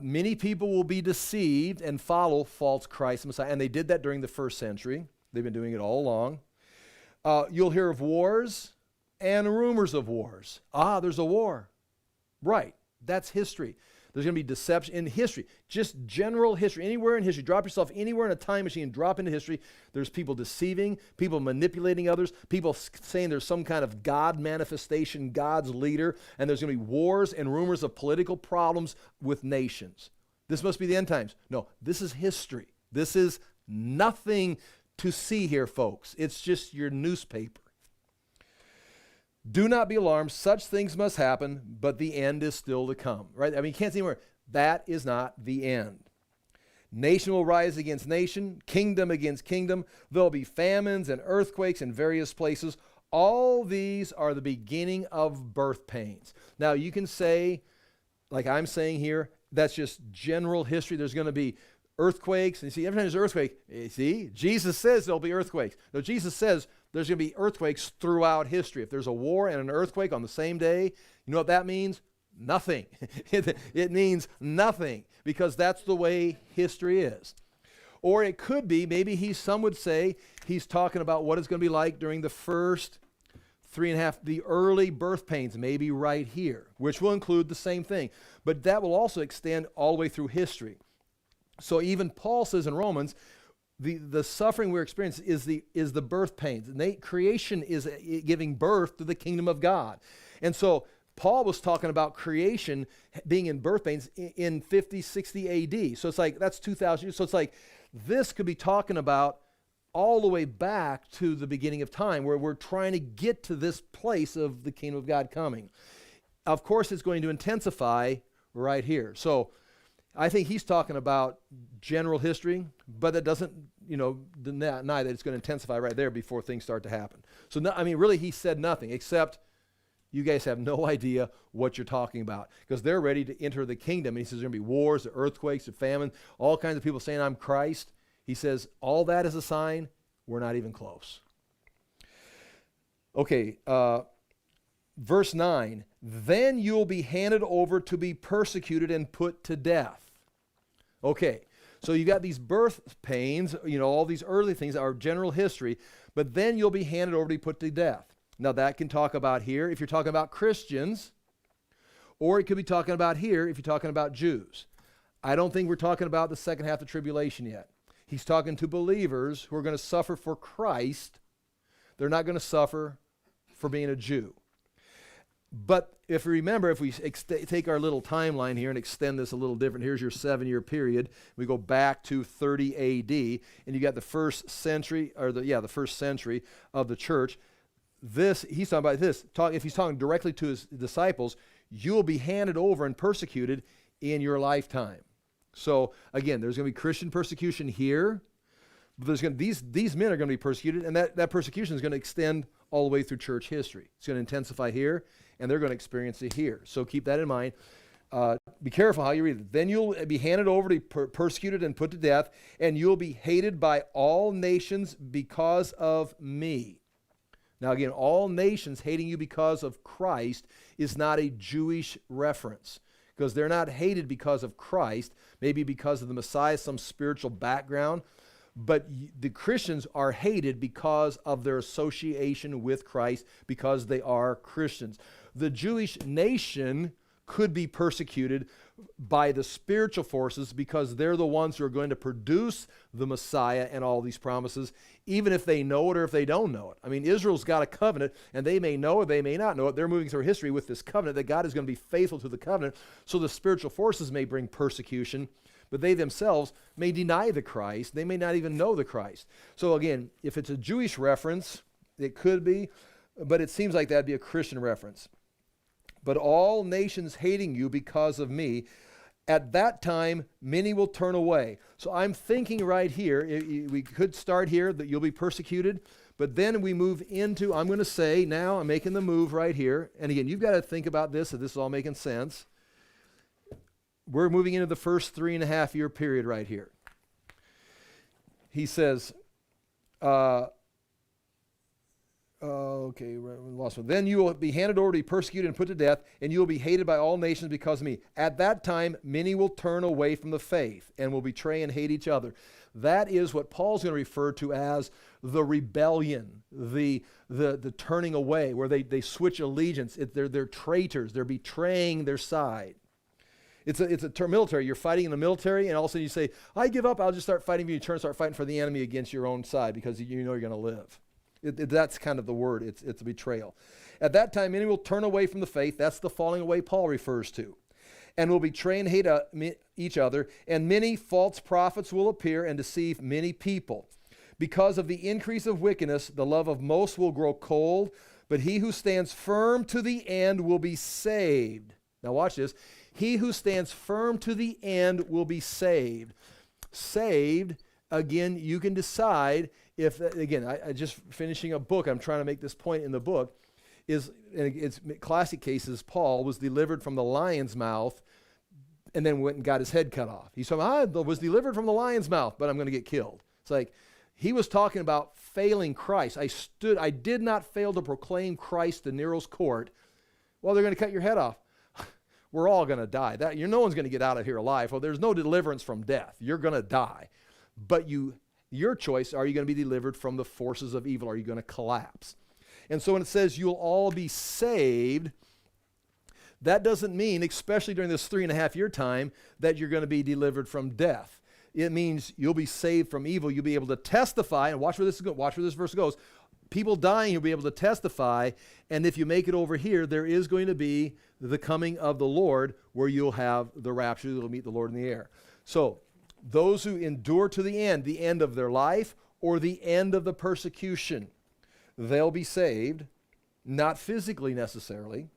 Many people will be deceived and follow false Christ and Messiah. And they did that during the first century. They've been doing it all along. You'll hear of wars and rumors of wars. There's a war. Right. That's history. There's going to be deception in history, just general history. Anywhere in history, drop yourself anywhere in a time machine, drop into history. There's people deceiving, people manipulating others, people saying there's some kind of God manifestation, God's leader, and there's going to be wars and rumors of political problems with nations. This must be the end times. No, this is history. This is nothing to see here, folks. It's just your newspaper. Do not be alarmed. Such things must happen, but the end is still to come. Right? I mean, you can't see anywhere. That is not the end. Nation will rise against nation, kingdom against kingdom. There'll be famines and earthquakes in various places. All these are the beginning of birth pains. Now, you can say, like I'm saying here, that's just general history. There's going to be earthquakes. And you see, every time there's an earthquake, you see, Jesus says there'll be earthquakes. No, Jesus says there's going to be earthquakes throughout history. If there's a war and an earthquake on the same day, you know what that means? Nothing. It means nothing, because that's the way history is. Or it could be, maybe some would say he's talking about what it's going to be like during the first 3.5, the early birth pains, maybe right here, which will include the same thing. But that will also extend all the way through history. So even Paul says in Romans, the suffering we're experiencing is the birth pains. Creation is giving birth to the kingdom of God. And so Paul was talking about creation being in birth pains in 50, 60 AD. So it's like, that's 2,000 years. So it's like, this could be talking about all the way back to the beginning of time, where we're trying to get to this place of the kingdom of God coming. Of course, it's going to intensify right here. So I think he's talking about general history, but that doesn't, deny that it's going to intensify right there before things start to happen. So, really, he said nothing, except you guys have no idea what you're talking about, because they're ready to enter the kingdom. And he says there's going to be wars, earthquakes, famine, all kinds of people saying, I'm Christ. He says, all that is a sign we're not even close. Okay, verse 9, then you'll be handed over to be persecuted and put to death. Okay, so you got these birth pains, all these early things are general history, but then you'll be handed over to be put to death. Now that can talk about here if you're talking about Christians, or it could be talking about here if you're talking about Jews. I don't think we're talking about the second half of tribulation yet. He's talking to believers who are going to suffer for Christ. They're not going to suffer for being a Jew. But if you remember, if we take our little timeline here and extend this a little different, here's your 7-year period. We go back to 30 AD, and you got the first century, the first century of the church. He's talking about this. If he's talking directly to his disciples, you will be handed over and persecuted in your lifetime. So again, there's going to be Christian persecution here, but these men are going to be persecuted, and that persecution is going to extend all the way through church history. It's going to intensify here, and they're going to experience it here. So keep that in mind. Be careful how you read it. Then you'll be handed over to be persecuted and put to death, and you'll be hated by all nations because of me. Now again, all nations hating you because of Christ is not a Jewish reference, because they're not hated because of Christ, maybe because of the Messiah, some spiritual background, but the Christians are hated because of their association with Christ, because they are Christians. The Jewish nation could be persecuted by the spiritual forces because they're the ones who are going to produce the Messiah and all these promises, even if they know it or if they don't know it. I mean, Israel's got a covenant, and they may know it, they may not know it. They're moving through history with this covenant that God is going to be faithful to the covenant, so the spiritual forces may bring persecution, but they themselves may deny the Christ. They may not even know the Christ. So again, if it's a Jewish reference, it could be, but it seems like that'd be a Christian reference. But all nations hating you because of me, at that time, many will turn away. So I'm thinking right here, we could start here that you'll be persecuted, but then we move into, I'm going to say, now I'm making the move right here. And again, you've got to think about this, if this is all making sense. We're moving into the first 3.5 year period right here. He says, lost one. Then you will be handed over to be persecuted and put to death, and you will be hated by all nations because of me. At that time, many will turn away from the faith and will betray and hate each other. That is what Paul's going to refer to as the rebellion, the turning away, where they switch allegiance. They're traitors. They're betraying their side. It's a term military. You're fighting in the military, and all of a sudden you say, I give up. I'll just start fighting for you. You turn and start fighting for the enemy against your own side because you know you're going to live. That's kind of the word. It's a betrayal. At that time, many will turn away from the faith. That's the falling away Paul refers to. And will betray and hate each other. And many false prophets will appear and deceive many people. Because of the increase of wickedness, the love of most will grow cold. But he who stands firm to the end will be saved. Now watch this. He who stands firm to the end will be saved. Saved, again, you can decide if, again, I just finishing a book, I'm trying to make this point in the book, is, and it's classic cases, Paul was delivered from the lion's mouth and then went and got his head cut off. He said, I was delivered from the lion's mouth, but I'm going to get killed. It's like, he was talking about failing Christ. I did not fail to proclaim Christ to Nero's court. Well, they're going to cut your head off. We're all going to die. No one's going to get out of here alive. Well, there's no deliverance from death. You're going to die. But your choice, are you going to be delivered from the forces of evil? Are you going to collapse? And so when it says you'll all be saved, that doesn't mean, especially during this 3.5 year time, that you're going to be delivered from death. It means you'll be saved from evil. You'll be able to testify, and watch where this verse goes. People dying, you'll be able to testify, and if you make it over here, there is going to be the coming of the Lord where you'll have the rapture. You'll meet the Lord in the air. So those who endure to the end of their life or the end of the persecution, they'll be saved, not physically necessarily.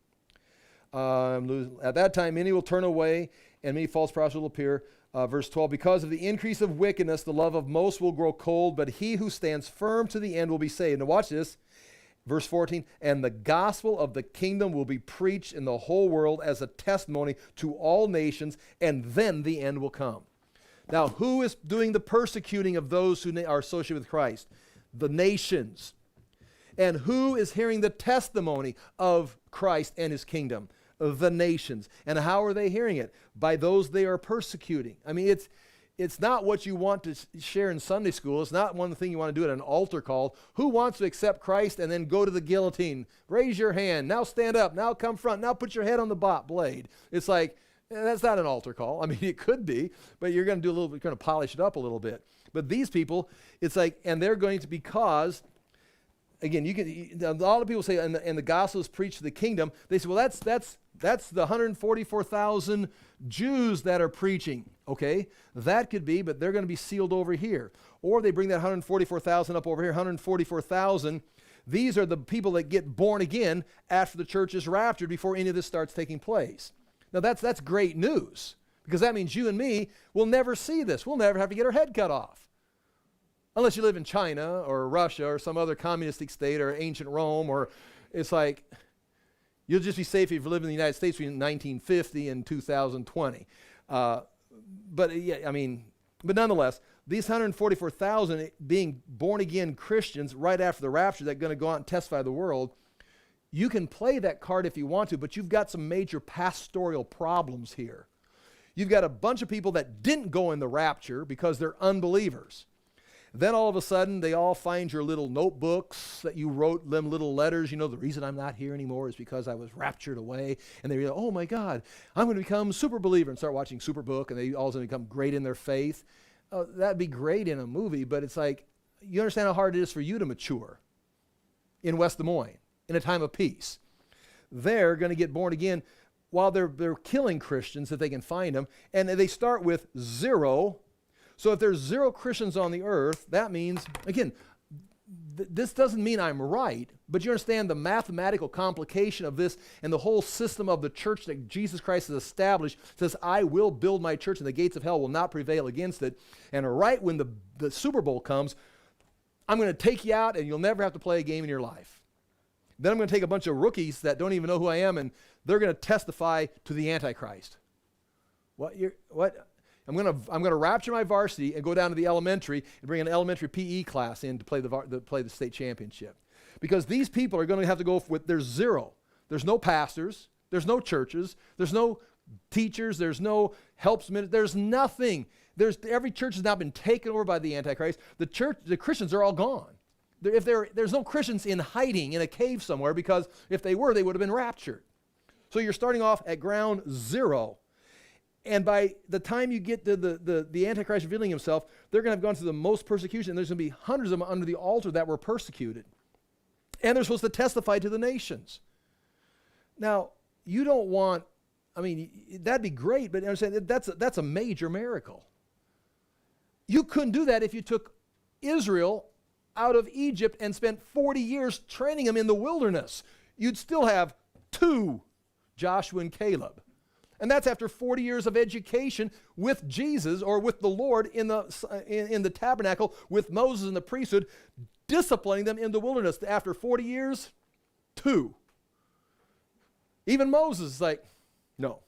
At that time, many will turn away and many false prophets will appear. Verse 12, because of the increase of wickedness, the love of most will grow cold, but he who stands firm to the end will be saved. Now watch this. Verse 14, and the gospel of the kingdom will be preached in the whole world as a testimony to all nations, and then the end will come. Now, who is doing the persecuting of those who are associated with Christ? The nations. And who is hearing the testimony of Christ and his kingdom? The nations. And how are they hearing it? By those they are persecuting. I mean, it's not what you want to share in Sunday school. It's not one thing you want to do at an altar call. Who wants to accept Christ and then go to the guillotine? Raise your hand. Now stand up. Now come front. Now put your head on the blade. It's like, that's not an altar call. I mean, it could be, but you're going to polish it up a little bit. But these people, it's like, and they're going to, because, again, a lot of people say, and the gospel is preached to the kingdom. They say, well, that's the 144,000 Jews that are preaching. Okay, that could be, but they're going to be sealed over here. Or they bring that 144,000 up over here, 144,000. These are the people that get born again after the church is raptured, before any of this starts taking place. Now that's great news, because that means you and me will never see this. We'll never have to get our head cut off. Unless you live in China or Russia or some other communistic state or ancient Rome, or it's like, you'll just be safe if you live in the United States between 1950 and 2020. But nonetheless, these 144,000 being born again Christians right after the rapture that are going to go out and testify to the world, you can play that card if you want to, but you've got some major pastoral problems here. You've got a bunch of people that didn't go in the rapture because they're unbelievers. Then all of a sudden, they all find your little notebooks that you wrote them little letters. You know, the reason I'm not here anymore is because I was raptured away. And they realize, oh my God, I'm going to become a super believer, and start watching Superbook, and they all of a sudden become great in their faith. That'd be great in a movie, but it's like, you understand how hard it is for you to mature in West Des Moines in a time of peace. They're going to get born again. while they're killing Christians if they can find them, and they start with 0. So if there's 0 Christians on the earth, that means, again, this doesn't mean I'm right, but you understand the mathematical complication of this and the whole system of the church that Jesus Christ has established says, I will build my church and the gates of hell will not prevail against it. And right when the Super Bowl comes, I'm going to take you out and you'll never have to play a game in your life. Then I'm going to take a bunch of rookies that don't even know who I am and they're going to testify to the Antichrist. What? I'm going to rapture my varsity and go down to the elementary and bring an elementary PE class in to play the state championship. Because these people are going to have to go with, there's 0. There's no pastors. There's no churches. There's no teachers. There's no helps ministers. There's nothing. Every church has now been taken over by the Antichrist. The Christians are all gone. There's no Christians in hiding in a cave somewhere, because if they were, they would have been raptured. So you're starting off at ground 0. And by the time you get to the Antichrist revealing himself, they're going to have gone through the most persecution. And there's going to be hundreds of them under the altar that were persecuted. And they're supposed to testify to the nations. Now, you don't want, that'd be great, but I'm saying that's a major miracle. You couldn't do that if you took Israel out of Egypt and spent 40 years training them in the wilderness. You'd still have 2 Joshua and Caleb. And that's after 40 years of education with Jesus or with the Lord in the tabernacle with Moses and the priesthood, disciplining them in the wilderness. After 40 years, 2. Even Moses is like, no.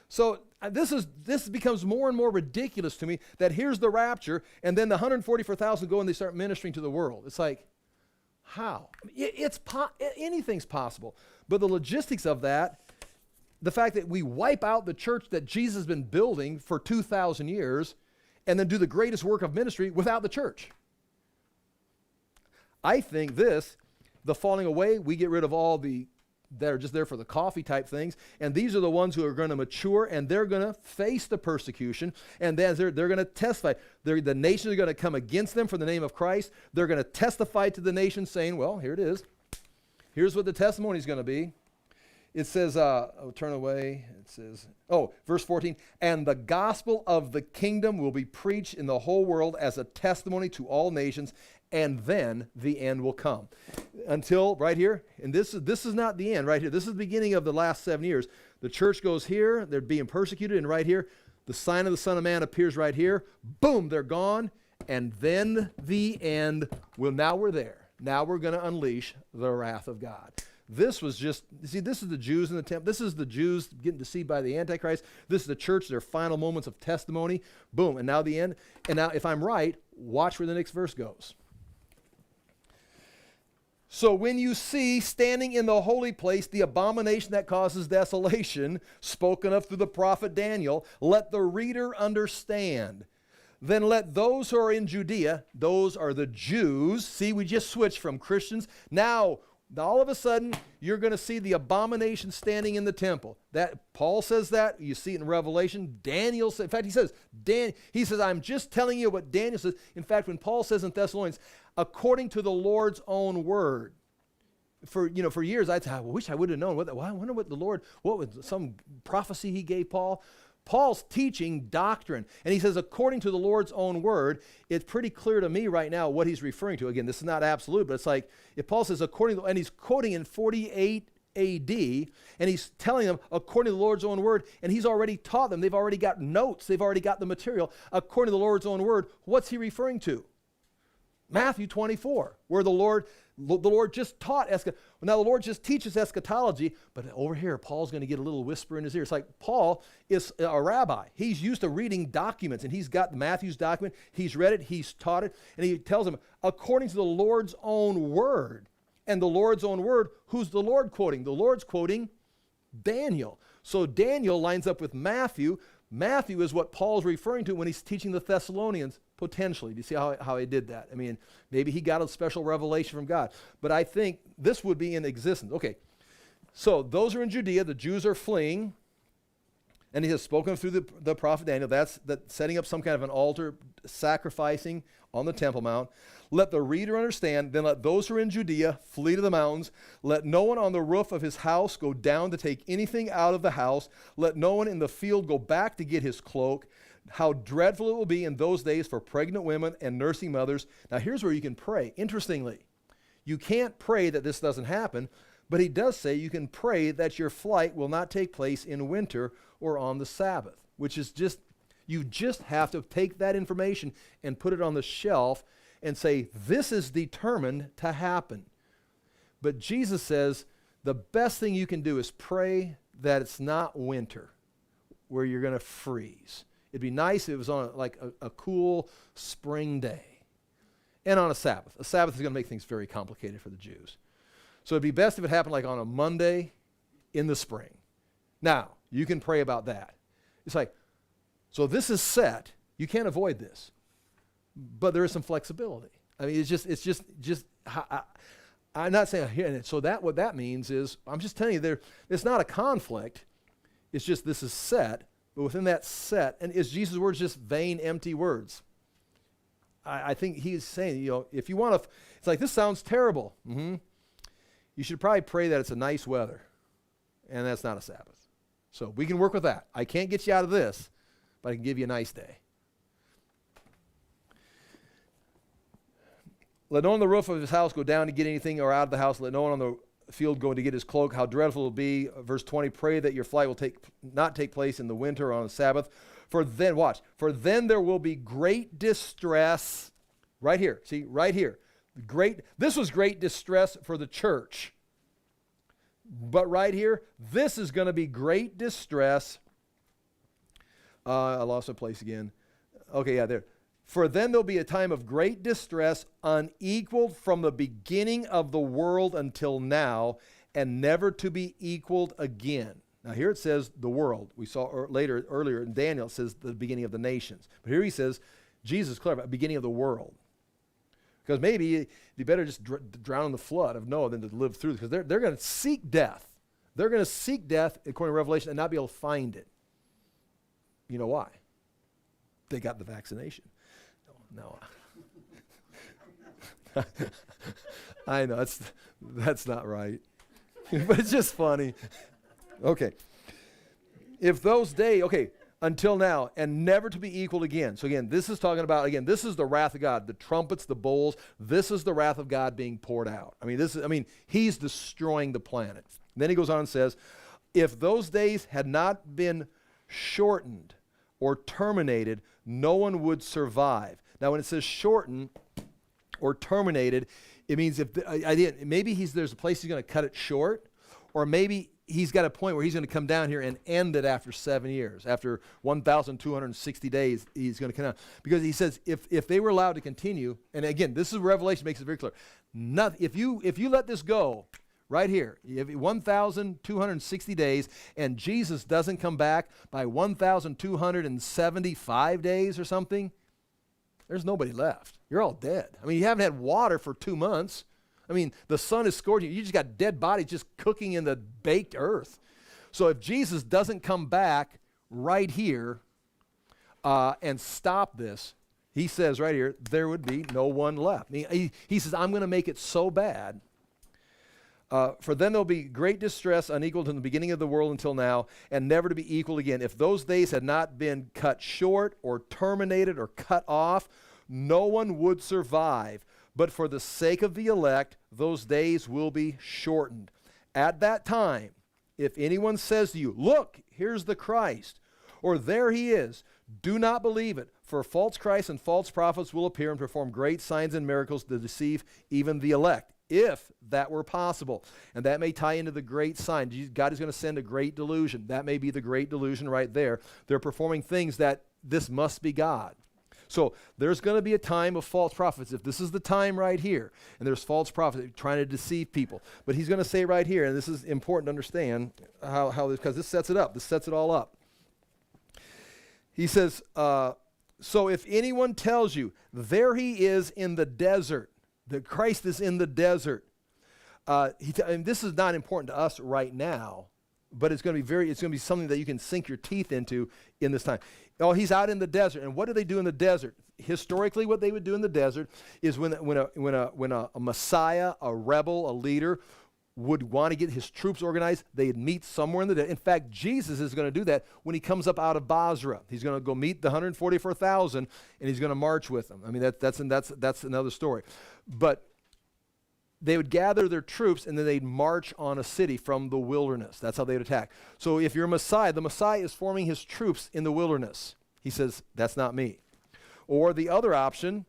So this becomes more and more ridiculous to me that here's the rapture, and then the 144,000 go and they start ministering to the world. It's like, how? Anything's possible. But the logistics of that, the fact that we wipe out the church that Jesus has been building for 2,000 years and then do the greatest work of ministry without the church. I think the falling away, we get rid of all that are just there for the coffee type things, and these are the ones who are going to mature, and they're going to face the persecution, and then they're going to testify. The nations are going to come against them for the name of Christ. They're going to testify to the nations saying, well, here it is. Here's what the testimony is going to be. It says, turn away. It says, verse 14, and the gospel of the kingdom will be preached in the whole world as a testimony to all nations, and then the end will come. Until right here, and this is not the end right here. This is the beginning of the last 7 years. The church goes here, they're being persecuted, and right here, the sign of the Son of Man appears right here. Boom, they're gone, and then the end will, now we're there. Now we're going to unleash the wrath of God. This was just, this is the Jews in the temple. This is the Jews getting deceived by the Antichrist. This is the church, their final moments of testimony. Boom, and now the end. And now, if I'm right, watch where the next verse goes. So when you see standing in the holy place the abomination that causes desolation, spoken of through the prophet Daniel, let the reader understand. Then let those who are in Judea, those are the Jews. See, we just switched from Christians. Now, all of a sudden, you're going to see the abomination standing in the temple. That Paul says that. You see it in Revelation. Daniel says, in fact, he says, I'm just telling you what Daniel says. In fact, when Paul says in Thessalonians, according to the Lord's own word. For years, I wish I would have known. I wonder what was some prophecy he gave Paul? Paul's teaching doctrine, and he says, according to the Lord's own word. It's pretty clear to me right now what he's referring to. Again, this is not absolute, but it's like, if Paul says, and he's quoting in 48 AD, and he's telling them, according to the Lord's own word, and he's already taught them. They've already got notes. They've already got the material. According to the Lord's own word, what's he referring to? Matthew 24, where the Lord just taught now the Lord just teaches eschatology, but over here Paul's going to get a little whisper in his ear. It's like Paul is a rabbi. He's used to reading documents, and he's got Matthew's document. He's read it, he's taught it, and he tells them, according to the Lord's own word. And the Lord's own word, who's the Lord quoting? The Lord's quoting Daniel. So Daniel lines up with Matthew. Matthew is what Paul's referring to when he's teaching the Thessalonians, potentially. Do you see how he did that? I mean, maybe he got a special revelation from God. But I think this would be in existence. Okay, so those are in Judea. The Jews are fleeing. And he has spoken through the prophet Daniel. That's setting up some kind of an altar, sacrificing on the Temple Mount. Let the reader understand, then let those who are in Judea flee to the mountains. Let no one on the roof of his house go down to take anything out of the house. Let no one in the field go back to get his cloak. How dreadful it will be in those days for pregnant women and nursing mothers. Now here's where you can pray. Interestingly, you can't pray that this doesn't happen, but he does say you can pray that your flight will not take place in winter or on the Sabbath, which is just, you just have to take that information and put it on the shelf and say, this is determined to happen. But Jesus says the best thing you can do is pray that it's not winter where you're going to freeze. It'd be nice if it was on a cool spring day and on a Sabbath. A Sabbath is going to make things very complicated for the Jews. So it'd be best if it happened like on a Monday in the spring. Now, you can pray about that. It's like, so this is set. You can't avoid this. But there is some flexibility. I mean, it's just I'm not saying here. So that what that means is, I'm just telling you, it's not a conflict. It's just this is set. But within that set, and is Jesus' words just vain, empty words? I think he's saying, if you want to, it's like, this sounds terrible. You should probably pray that it's a nice weather, and that's not a Sabbath. So we can work with that. I can't get you out of this, but I can give you a nice day. Let no one on the roof of his house go down to get anything or out of the house. Let no one on the field go to get his cloak. How dreadful it will be. Verse 20, pray that your flight will not take place in the winter or on the Sabbath. For then there will be great distress. Right here, see, right here. This was great distress for the church. But right here, this is going to be great distress. I lost my place again. Okay, yeah, there. For then there'll be a time of great distress, unequaled from the beginning of the world until now, and never to be equaled again. Now here it says the world. We saw earlier in Daniel, it says the beginning of the nations. But here he says, Jesus clarified, beginning of the world. Because maybe it'd be better just drown in the flood of Noah than to live through, because they're going to seek death. They're going to seek death, according to Revelation, and not be able to find it. You know why? They got the vaccination. No. I know, that's not right. But it's just funny. Okay. If those days, until now, and never to be equaled again. So again, this is talking about, this is the wrath of God. The trumpets, the bowls, this is the wrath of God being poured out. He's destroying the planet. And then he goes on and says, if those days had not been shortened or terminated, no one would survive. Now, when it says shortened or terminated, it means maybe there's a place he's going to cut it short, or maybe he's got a point where he's going to come down here and end it after 7 years. After 1,260 days, he's going to come down. Because he says if they were allowed to continue, and again, this is Revelation makes it very clear. If you let this go right here, you have 1,260 days, and Jesus doesn't come back by 1,275 days or something, there's nobody left. You're all dead. You haven't had water for 2 months. The sun is scorching. You just got dead bodies just cooking in the baked earth. So if Jesus doesn't come back right here and stop this, he says right here, there would be no one left. He says, I'm going to make it so bad. For then there'll be great distress, unequaled from the beginning of the world until now, and never to be equal again. If those days had not been cut short or terminated or cut off, no one would survive. But for the sake of the elect, those days will be shortened. At that time, if anyone says to you, look, here's the Christ, or there he is, do not believe it. For false Christs and false prophets will appear and perform great signs and miracles to deceive even the elect, if that were possible. And that may tie into the great sign. God is going to send a great delusion. That may be the great delusion right there. They're performing things that this must be God. So there's going to be a time of false prophets. If this is the time right here, and there's false prophets trying to deceive people. But he's going to say right here, and this is important to understand how this, because this sets it up. This sets it all up. He says, so if anyone tells you, there he is in the desert, that Christ is in the desert, and this is not important to us right now, but it's going to be something that you can sink your teeth into in this time. Oh, he's out in the desert. And what do they do in the desert? Historically, what they would do in the desert is when a Messiah, a rebel, a leader would want to get his troops organized, they'd meet somewhere in the desert. In fact, Jesus is going to do that when he comes up out of Basra. He's going to go meet the 144,000, and he's going to march with them. I mean, that's another story. But they would gather their troops, and then they'd march on a city from the wilderness. That's how they'd attack. So if you're Messiah, the Messiah is forming his troops in the wilderness. He says, that's not me. Or the other option,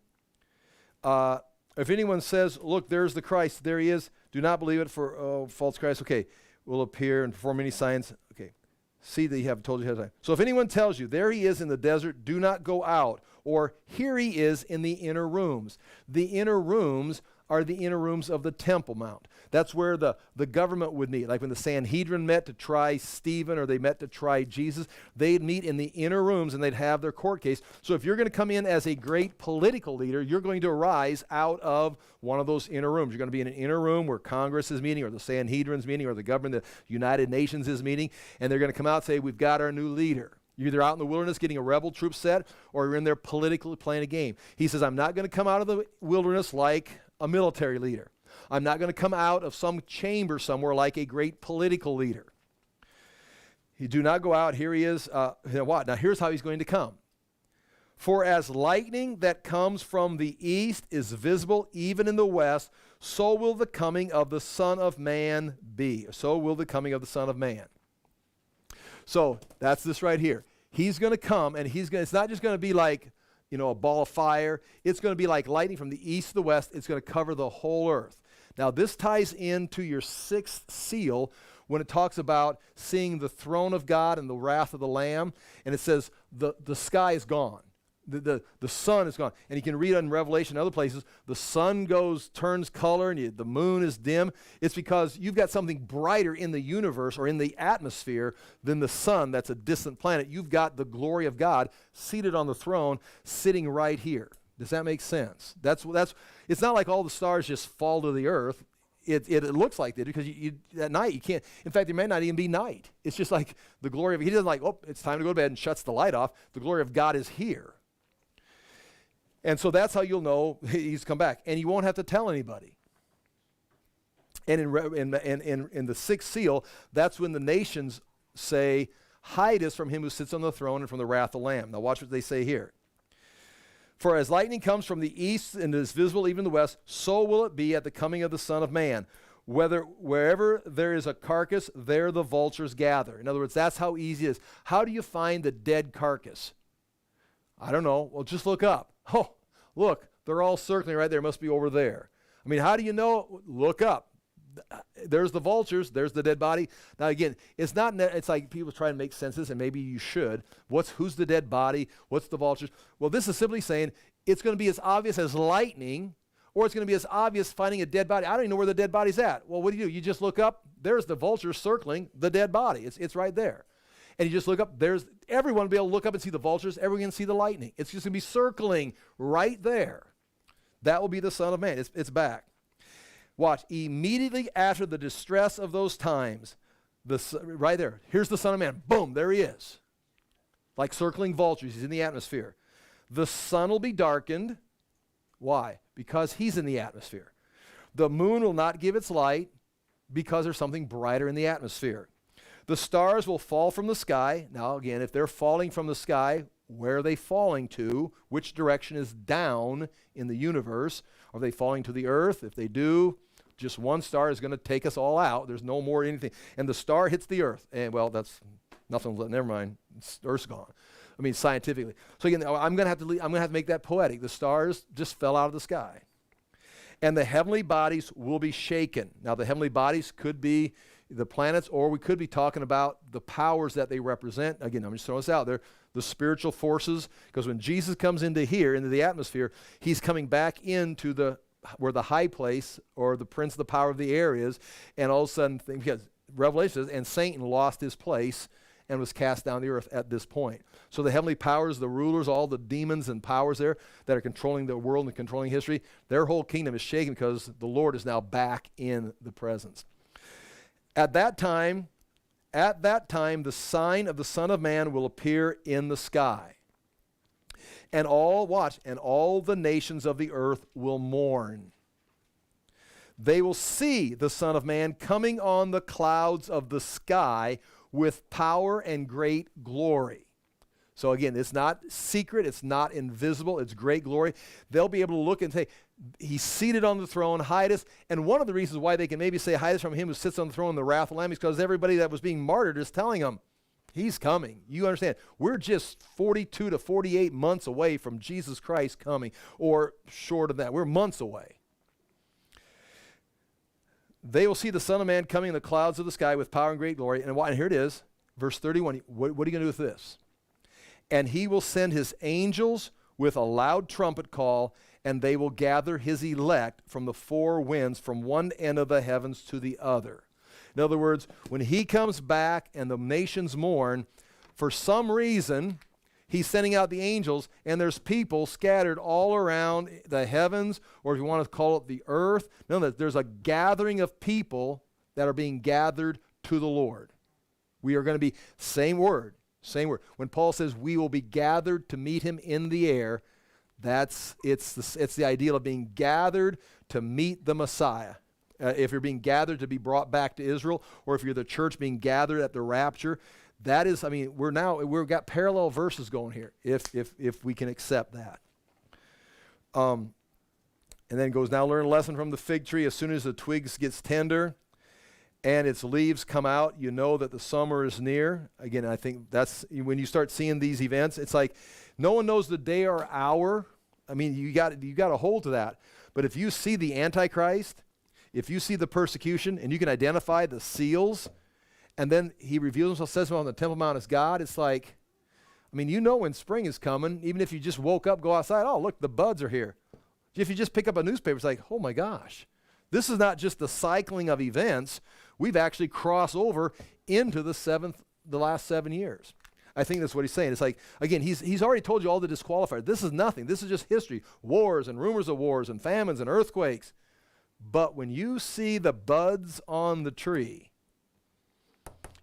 if anyone says, look, there's the Christ, there he is, do not believe it, for false Christ, okay, will appear and perform many signs. Okay, see that you have told you ahead of time. So if anyone tells you, there he is in the desert, do not go out. Or here he is in the inner rooms. The inner rooms are the inner rooms of the Temple Mount. That's where the government would meet. Like when the Sanhedrin met to try Stephen, or they met to try Jesus, they'd meet in the inner rooms and they'd have their court case. So if you're going to come in as a great political leader, you're going to arise out of one of those inner rooms. You're going to be in an inner room where Congress is meeting, or the Sanhedrin's meeting, or the government, the United Nations is meeting, and they're going to come out and say, we've got our new leader. You're either out in the wilderness getting a rebel troop set, or you're in there politically playing a game. He says, I'm not going to come out of the wilderness like a military leader. I'm not going to come out of some chamber somewhere like a great political leader. You do not go out. Here he is. What? Now here's how he's going to come. For as lightning that comes from the east is visible even in the west, so will the coming of the Son of Man be. So will the coming of the Son of Man. So that's this right here. He's going to come, and it's not just going to be like, a ball of fire. It's going to be like lightning from the east to the west. It's going to cover the whole earth. Now, this ties into your sixth seal when it talks about seeing the throne of God and the wrath of the Lamb. And it says the sky is gone. The sun is gone. And you can read in Revelation and other places, the sun turns color, and the moon is dim. It's because you've got something brighter in the universe or in the atmosphere than the sun. That's a distant planet. You've got the glory of God seated on the throne, sitting right here. Does that make sense? It's not like all the stars just fall to the earth. It looks like they do, because at night you can't. In fact, there may not even be night. It's just like the glory of, he doesn't like, it's time to go to bed, and shuts the light off. The glory of God is here. And so that's how you'll know he's come back. And you won't have to tell anybody. And in the sixth seal, that's when the nations say, hide us from him who sits on the throne and from the wrath of the Lamb. Now watch what they say here. For as lightning comes from the east and is visible even in the west, so will it be at the coming of the Son of Man. Wherever there is a carcass, there the vultures gather. In other words, that's how easy it is. How do you find the dead carcass? I don't know. Well, just look up. Oh, look, they're all circling right there. It must be over there. I mean, how do you know? Look up. There's the vultures. There's the dead body. Now, again, it's like people try to make sense of this, and maybe you should. Who's the dead body? What's the vultures? Well, this is simply saying it's going to be as obvious as lightning, or it's going to be as obvious finding a dead body. I don't even know where the dead body's at. Well, what do? You just look up. There's the vultures circling the dead body. It's right there. And you just look up, everyone will be able to look up and see the vultures, everyone can see the lightning. It's just going to be circling right there. That will be the Son of Man. It's back. Watch, immediately after the distress of those times, right there, here's the Son of Man. Boom, there he is. Like circling vultures, he's in the atmosphere. The sun will be darkened. Why? Because he's in the atmosphere. The moon will not give its light because there's something brighter in the atmosphere. The stars will fall from the sky. Now, again, if they're falling from the sky, where are they falling to? Which direction is down in the universe? Are they falling to the earth? If they do, just one star is going to take us all out. There's no more anything. And the star hits the earth. And, well, that's nothing. Never mind. Earth's gone. I mean, scientifically. So, again, I'm going to have to make that poetic. The stars just fell out of the sky. And the heavenly bodies will be shaken. Now, the heavenly bodies could be the planets, or we could be talking about the powers that they represent. Again, I'm just throwing this out there. The spiritual forces, because when Jesus comes into the atmosphere, he's coming back into where the high place, or the prince of the power of the air is, and all of a sudden, because Revelation says, and Satan lost his place and was cast down the earth at this point. So the heavenly powers, the rulers, all the demons and powers there that are controlling the world and controlling history, their whole kingdom is shaken because the Lord is now back in the presence. At that time, At that time, the sign of the Son of Man will appear in the sky. And all the nations of the earth will mourn. They will see the Son of Man coming on the clouds of the sky with power and great glory. So again, it's not secret, it's not invisible, it's great glory. They'll be able to look and say, he's seated on the throne, hide us. And one of the reasons why they can maybe say, hide us from him who sits on the throne in the wrath of the Lamb is because everybody that was being martyred is telling them, he's coming. You understand? We're just 42 to 48 months away from Jesus Christ coming, or short of that. We're months away. They will see the Son of Man coming in the clouds of the sky with power and great glory. And here it is, verse 31. What are you going to do with this? And he will send his angels with a loud trumpet call, and they will gather his elect from the four winds, from one end of the heavens to the other. In other words, when he comes back and the nations mourn, for some reason, he's sending out the angels, and there's people scattered all around the heavens, or if you want to call it the earth. No, there's a gathering of people that are being gathered to the Lord. We are going to be, same word. When Paul says we will be gathered to meet him in the air, it's the ideal of being gathered to meet the Messiah. If you're being gathered to be brought back to Israel, or if you're the church being gathered at the rapture, that is, we've got parallel verses going here, if we can accept that. And then goes, now learn a lesson from the fig tree. As soon as the twigs gets tender and its leaves come out, you know that the summer is near. Again, I think that's, when you start seeing these events, it's like no one knows the day or hour. I mean, you got a hold to that. But if you see the Antichrist, if you see the persecution, and you can identify the seals, and then he reveals himself, says on the Temple Mount is God, it's like, you know when spring is coming, even if you just woke up, go outside, oh, look, the buds are here. If you just pick up a newspaper, it's like, oh my gosh. This is not just the cycling of events. We've actually crossed over into the last 7 years. I think that's what he's saying. It's like, again, he's already told you all the disqualifiers. This is nothing. This is just history. Wars and rumors of wars and famines and earthquakes. But when you see the buds on the tree,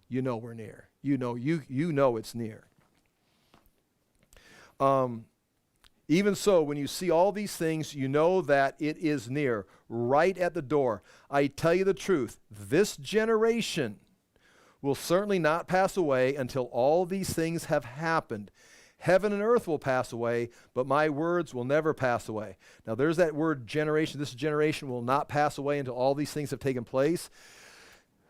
you know we're near. You know it's near. Even so, when you see all these things, you know that it is near, right at the door. I tell you the truth, this generation will certainly not pass away until all these things have happened. Heaven and earth will pass away, but my words will never pass away. Now there's that word generation. This generation will not pass away until all these things have taken place.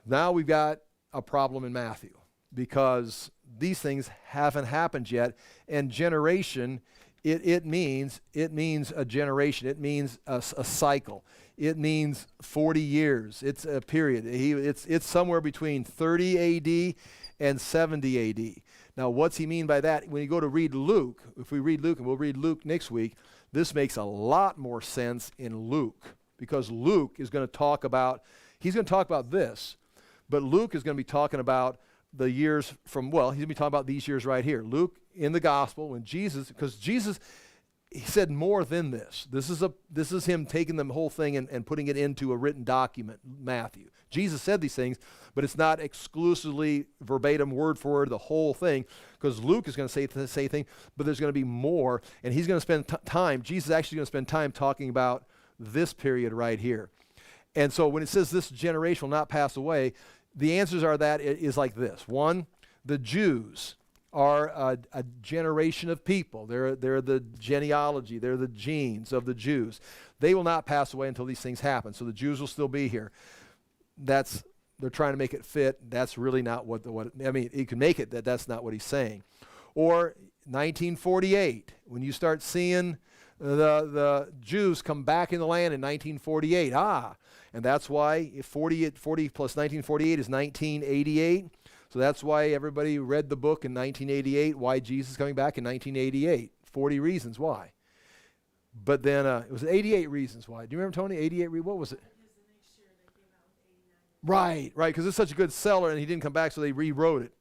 Now we've got a problem in Matthew, because these things haven't happened yet, and generation, it means a generation. It means a cycle. It means 40 years. It's a period. It's somewhere between 30 AD and 70 AD. Now, what's he mean by that? When you go to read Luke, if we read Luke, and we'll read Luke next week, this makes a lot more sense in Luke, because Luke is going to talk about, he's going to talk about this, but Luke is going to be talking about the years from, he's going to be talking about these years right here. Luke in the gospel, when Jesus, because Jesus, he said more than this. This is him taking the whole thing and putting it into a written document, Matthew. Jesus said these things, but it's not exclusively verbatim, word for word, the whole thing, because Luke is going to say things, but there's going to be more, and he's going to spend time, Jesus is actually going to spend time talking about this period right here. And so when it says this generation will not pass away, the answers are that it is like this. One, the Jews are a generation of people. They're the genealogy. They're the genes of the Jews. They will not pass away until these things happen. So the Jews will still be here. They're trying to make it fit. That's really not what you can make it that's not what he's saying. Or 1948, when you start seeing the Jews come back in the land in 1948. And that's why 40 plus 1948 is 1988. So that's why everybody read the book in 1988, why Jesus is coming back in 1988. 40 reasons why. But then it was 88 reasons why. Do you remember, Tony? 88, what was it? Right, because it's such a good seller, and he didn't come back, so they rewrote it.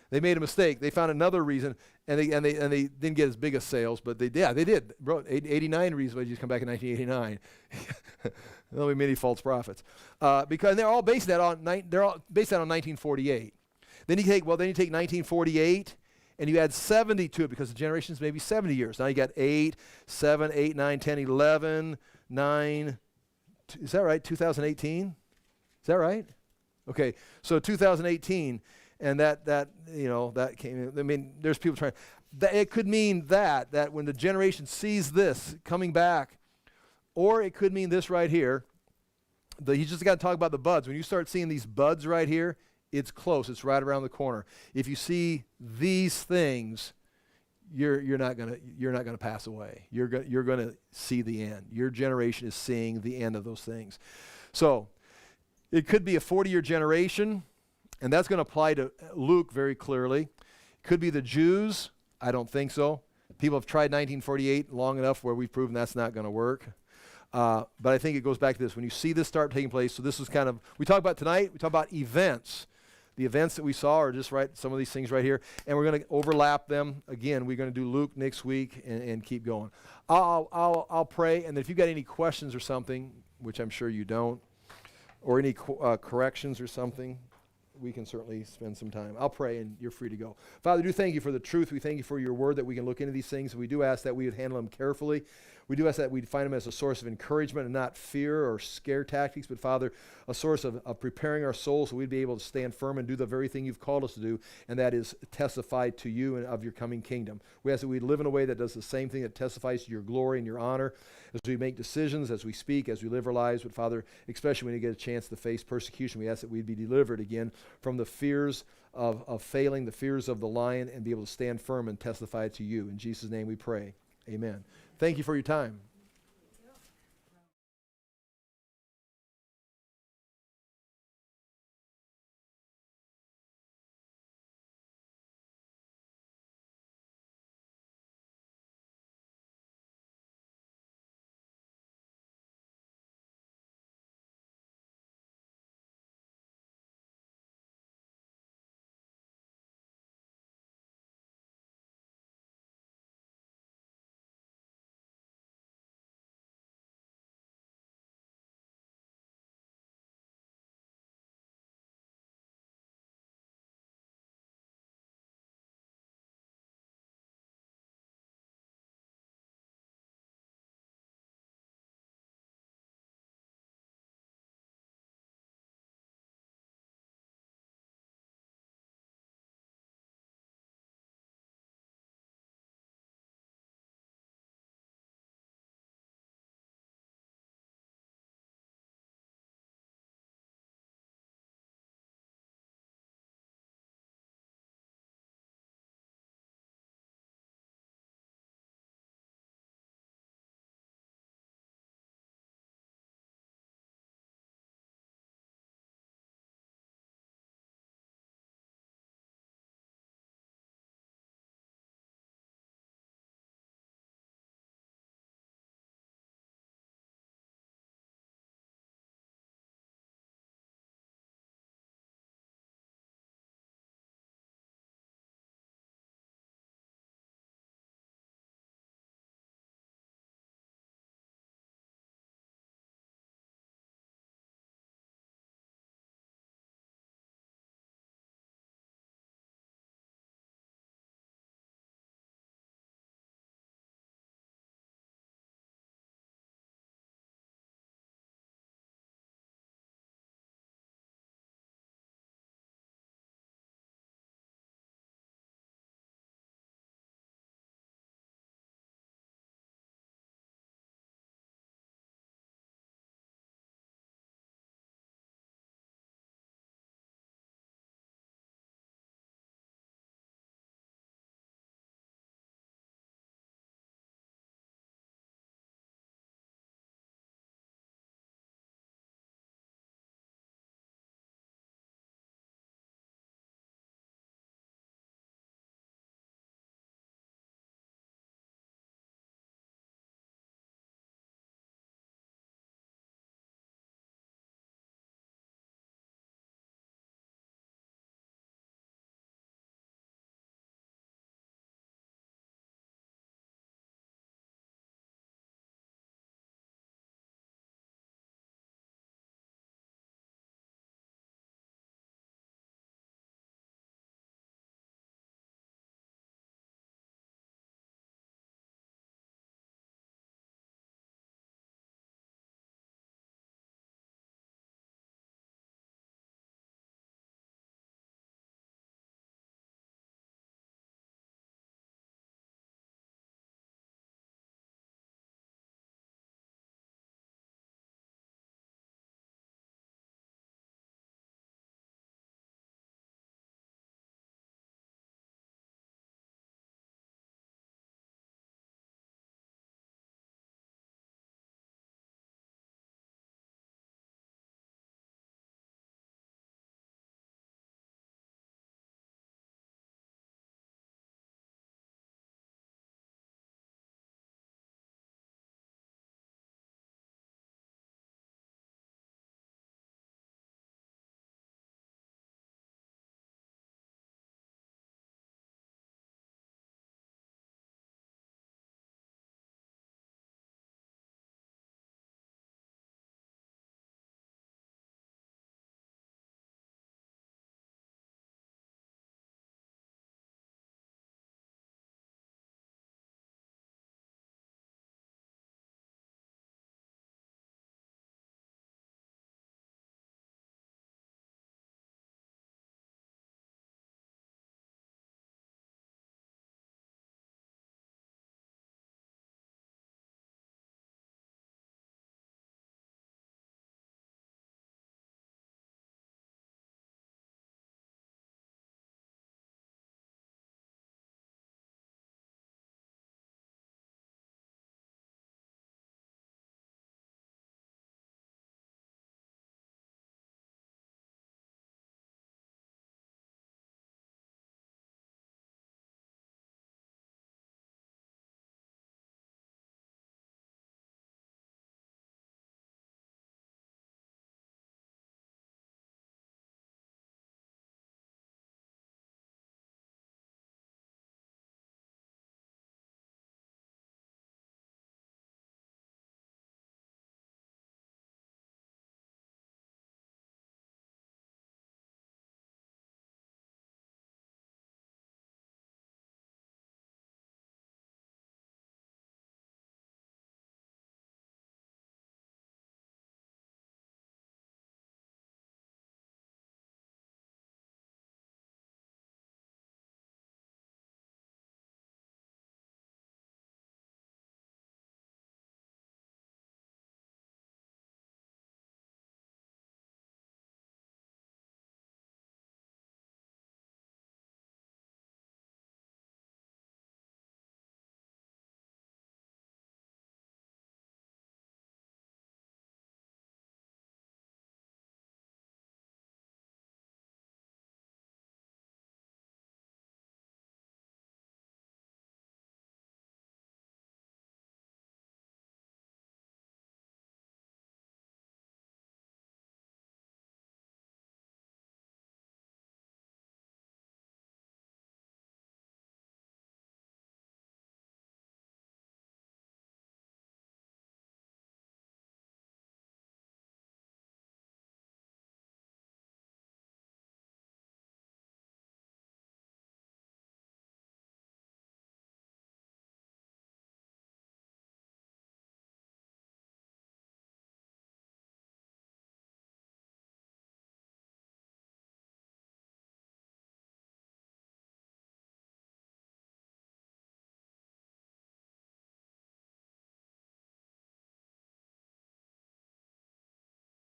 They made a mistake. They found another reason, and they didn't get as big a sales, but they did. Wrote 89 reasons why Jesus come back in 1989. There'll be many false prophets, because they're all based on 1948. Then you take 1948 and you add 70 to it because the generation's maybe 70 years. Now you got 8, 7, 8, 9, 10, 11, 9. Is that right? 2018? Is that right? Okay, so 2018, and that came. I mean, there's people trying. It could mean that when the generation sees this coming back, or it could mean this right here. You just got to talk about the buds. When you start seeing these buds right here, it's close. It's right around the corner. If you see these things, you're not gonna pass away. You're gonna see the end. Your generation is seeing the end of those things. So it could be a 40-year generation, and that's going to apply to Luke very clearly. Could be the Jews. I don't think so. People have tried 1948 long enough where we've proven that's not going to work. But I think it goes back to this. When you see this start taking place, so this is kind of, we talk about tonight, we talk about events. The events that we saw are just some of these things right here, and we're going to overlap them. Again, we're going to do Luke next week and keep going. I'll pray, and if you've got any questions or something, which I'm sure you don't, or any corrections or something, we can certainly spend some time. I'll pray, and you're free to go. Father, do thank you for the truth. We thank you for your word that we can look into these things. We do ask that we would handle them carefully. We do ask that we'd find them as a source of encouragement and not fear or scare tactics, but Father, a source of preparing our souls so we'd be able to stand firm and do the very thing you've called us to do, and that is testify to you and of your coming kingdom. We ask that we'd live in a way that does the same thing, that testifies to your glory and your honor as we make decisions, as we speak, as we live our lives. But Father, especially when you get a chance to face persecution, we ask that we'd be delivered again from the fears of failing, the fears of the lion, and be able to stand firm and testify to you. In Jesus' name we pray. Amen. Thank you for your time.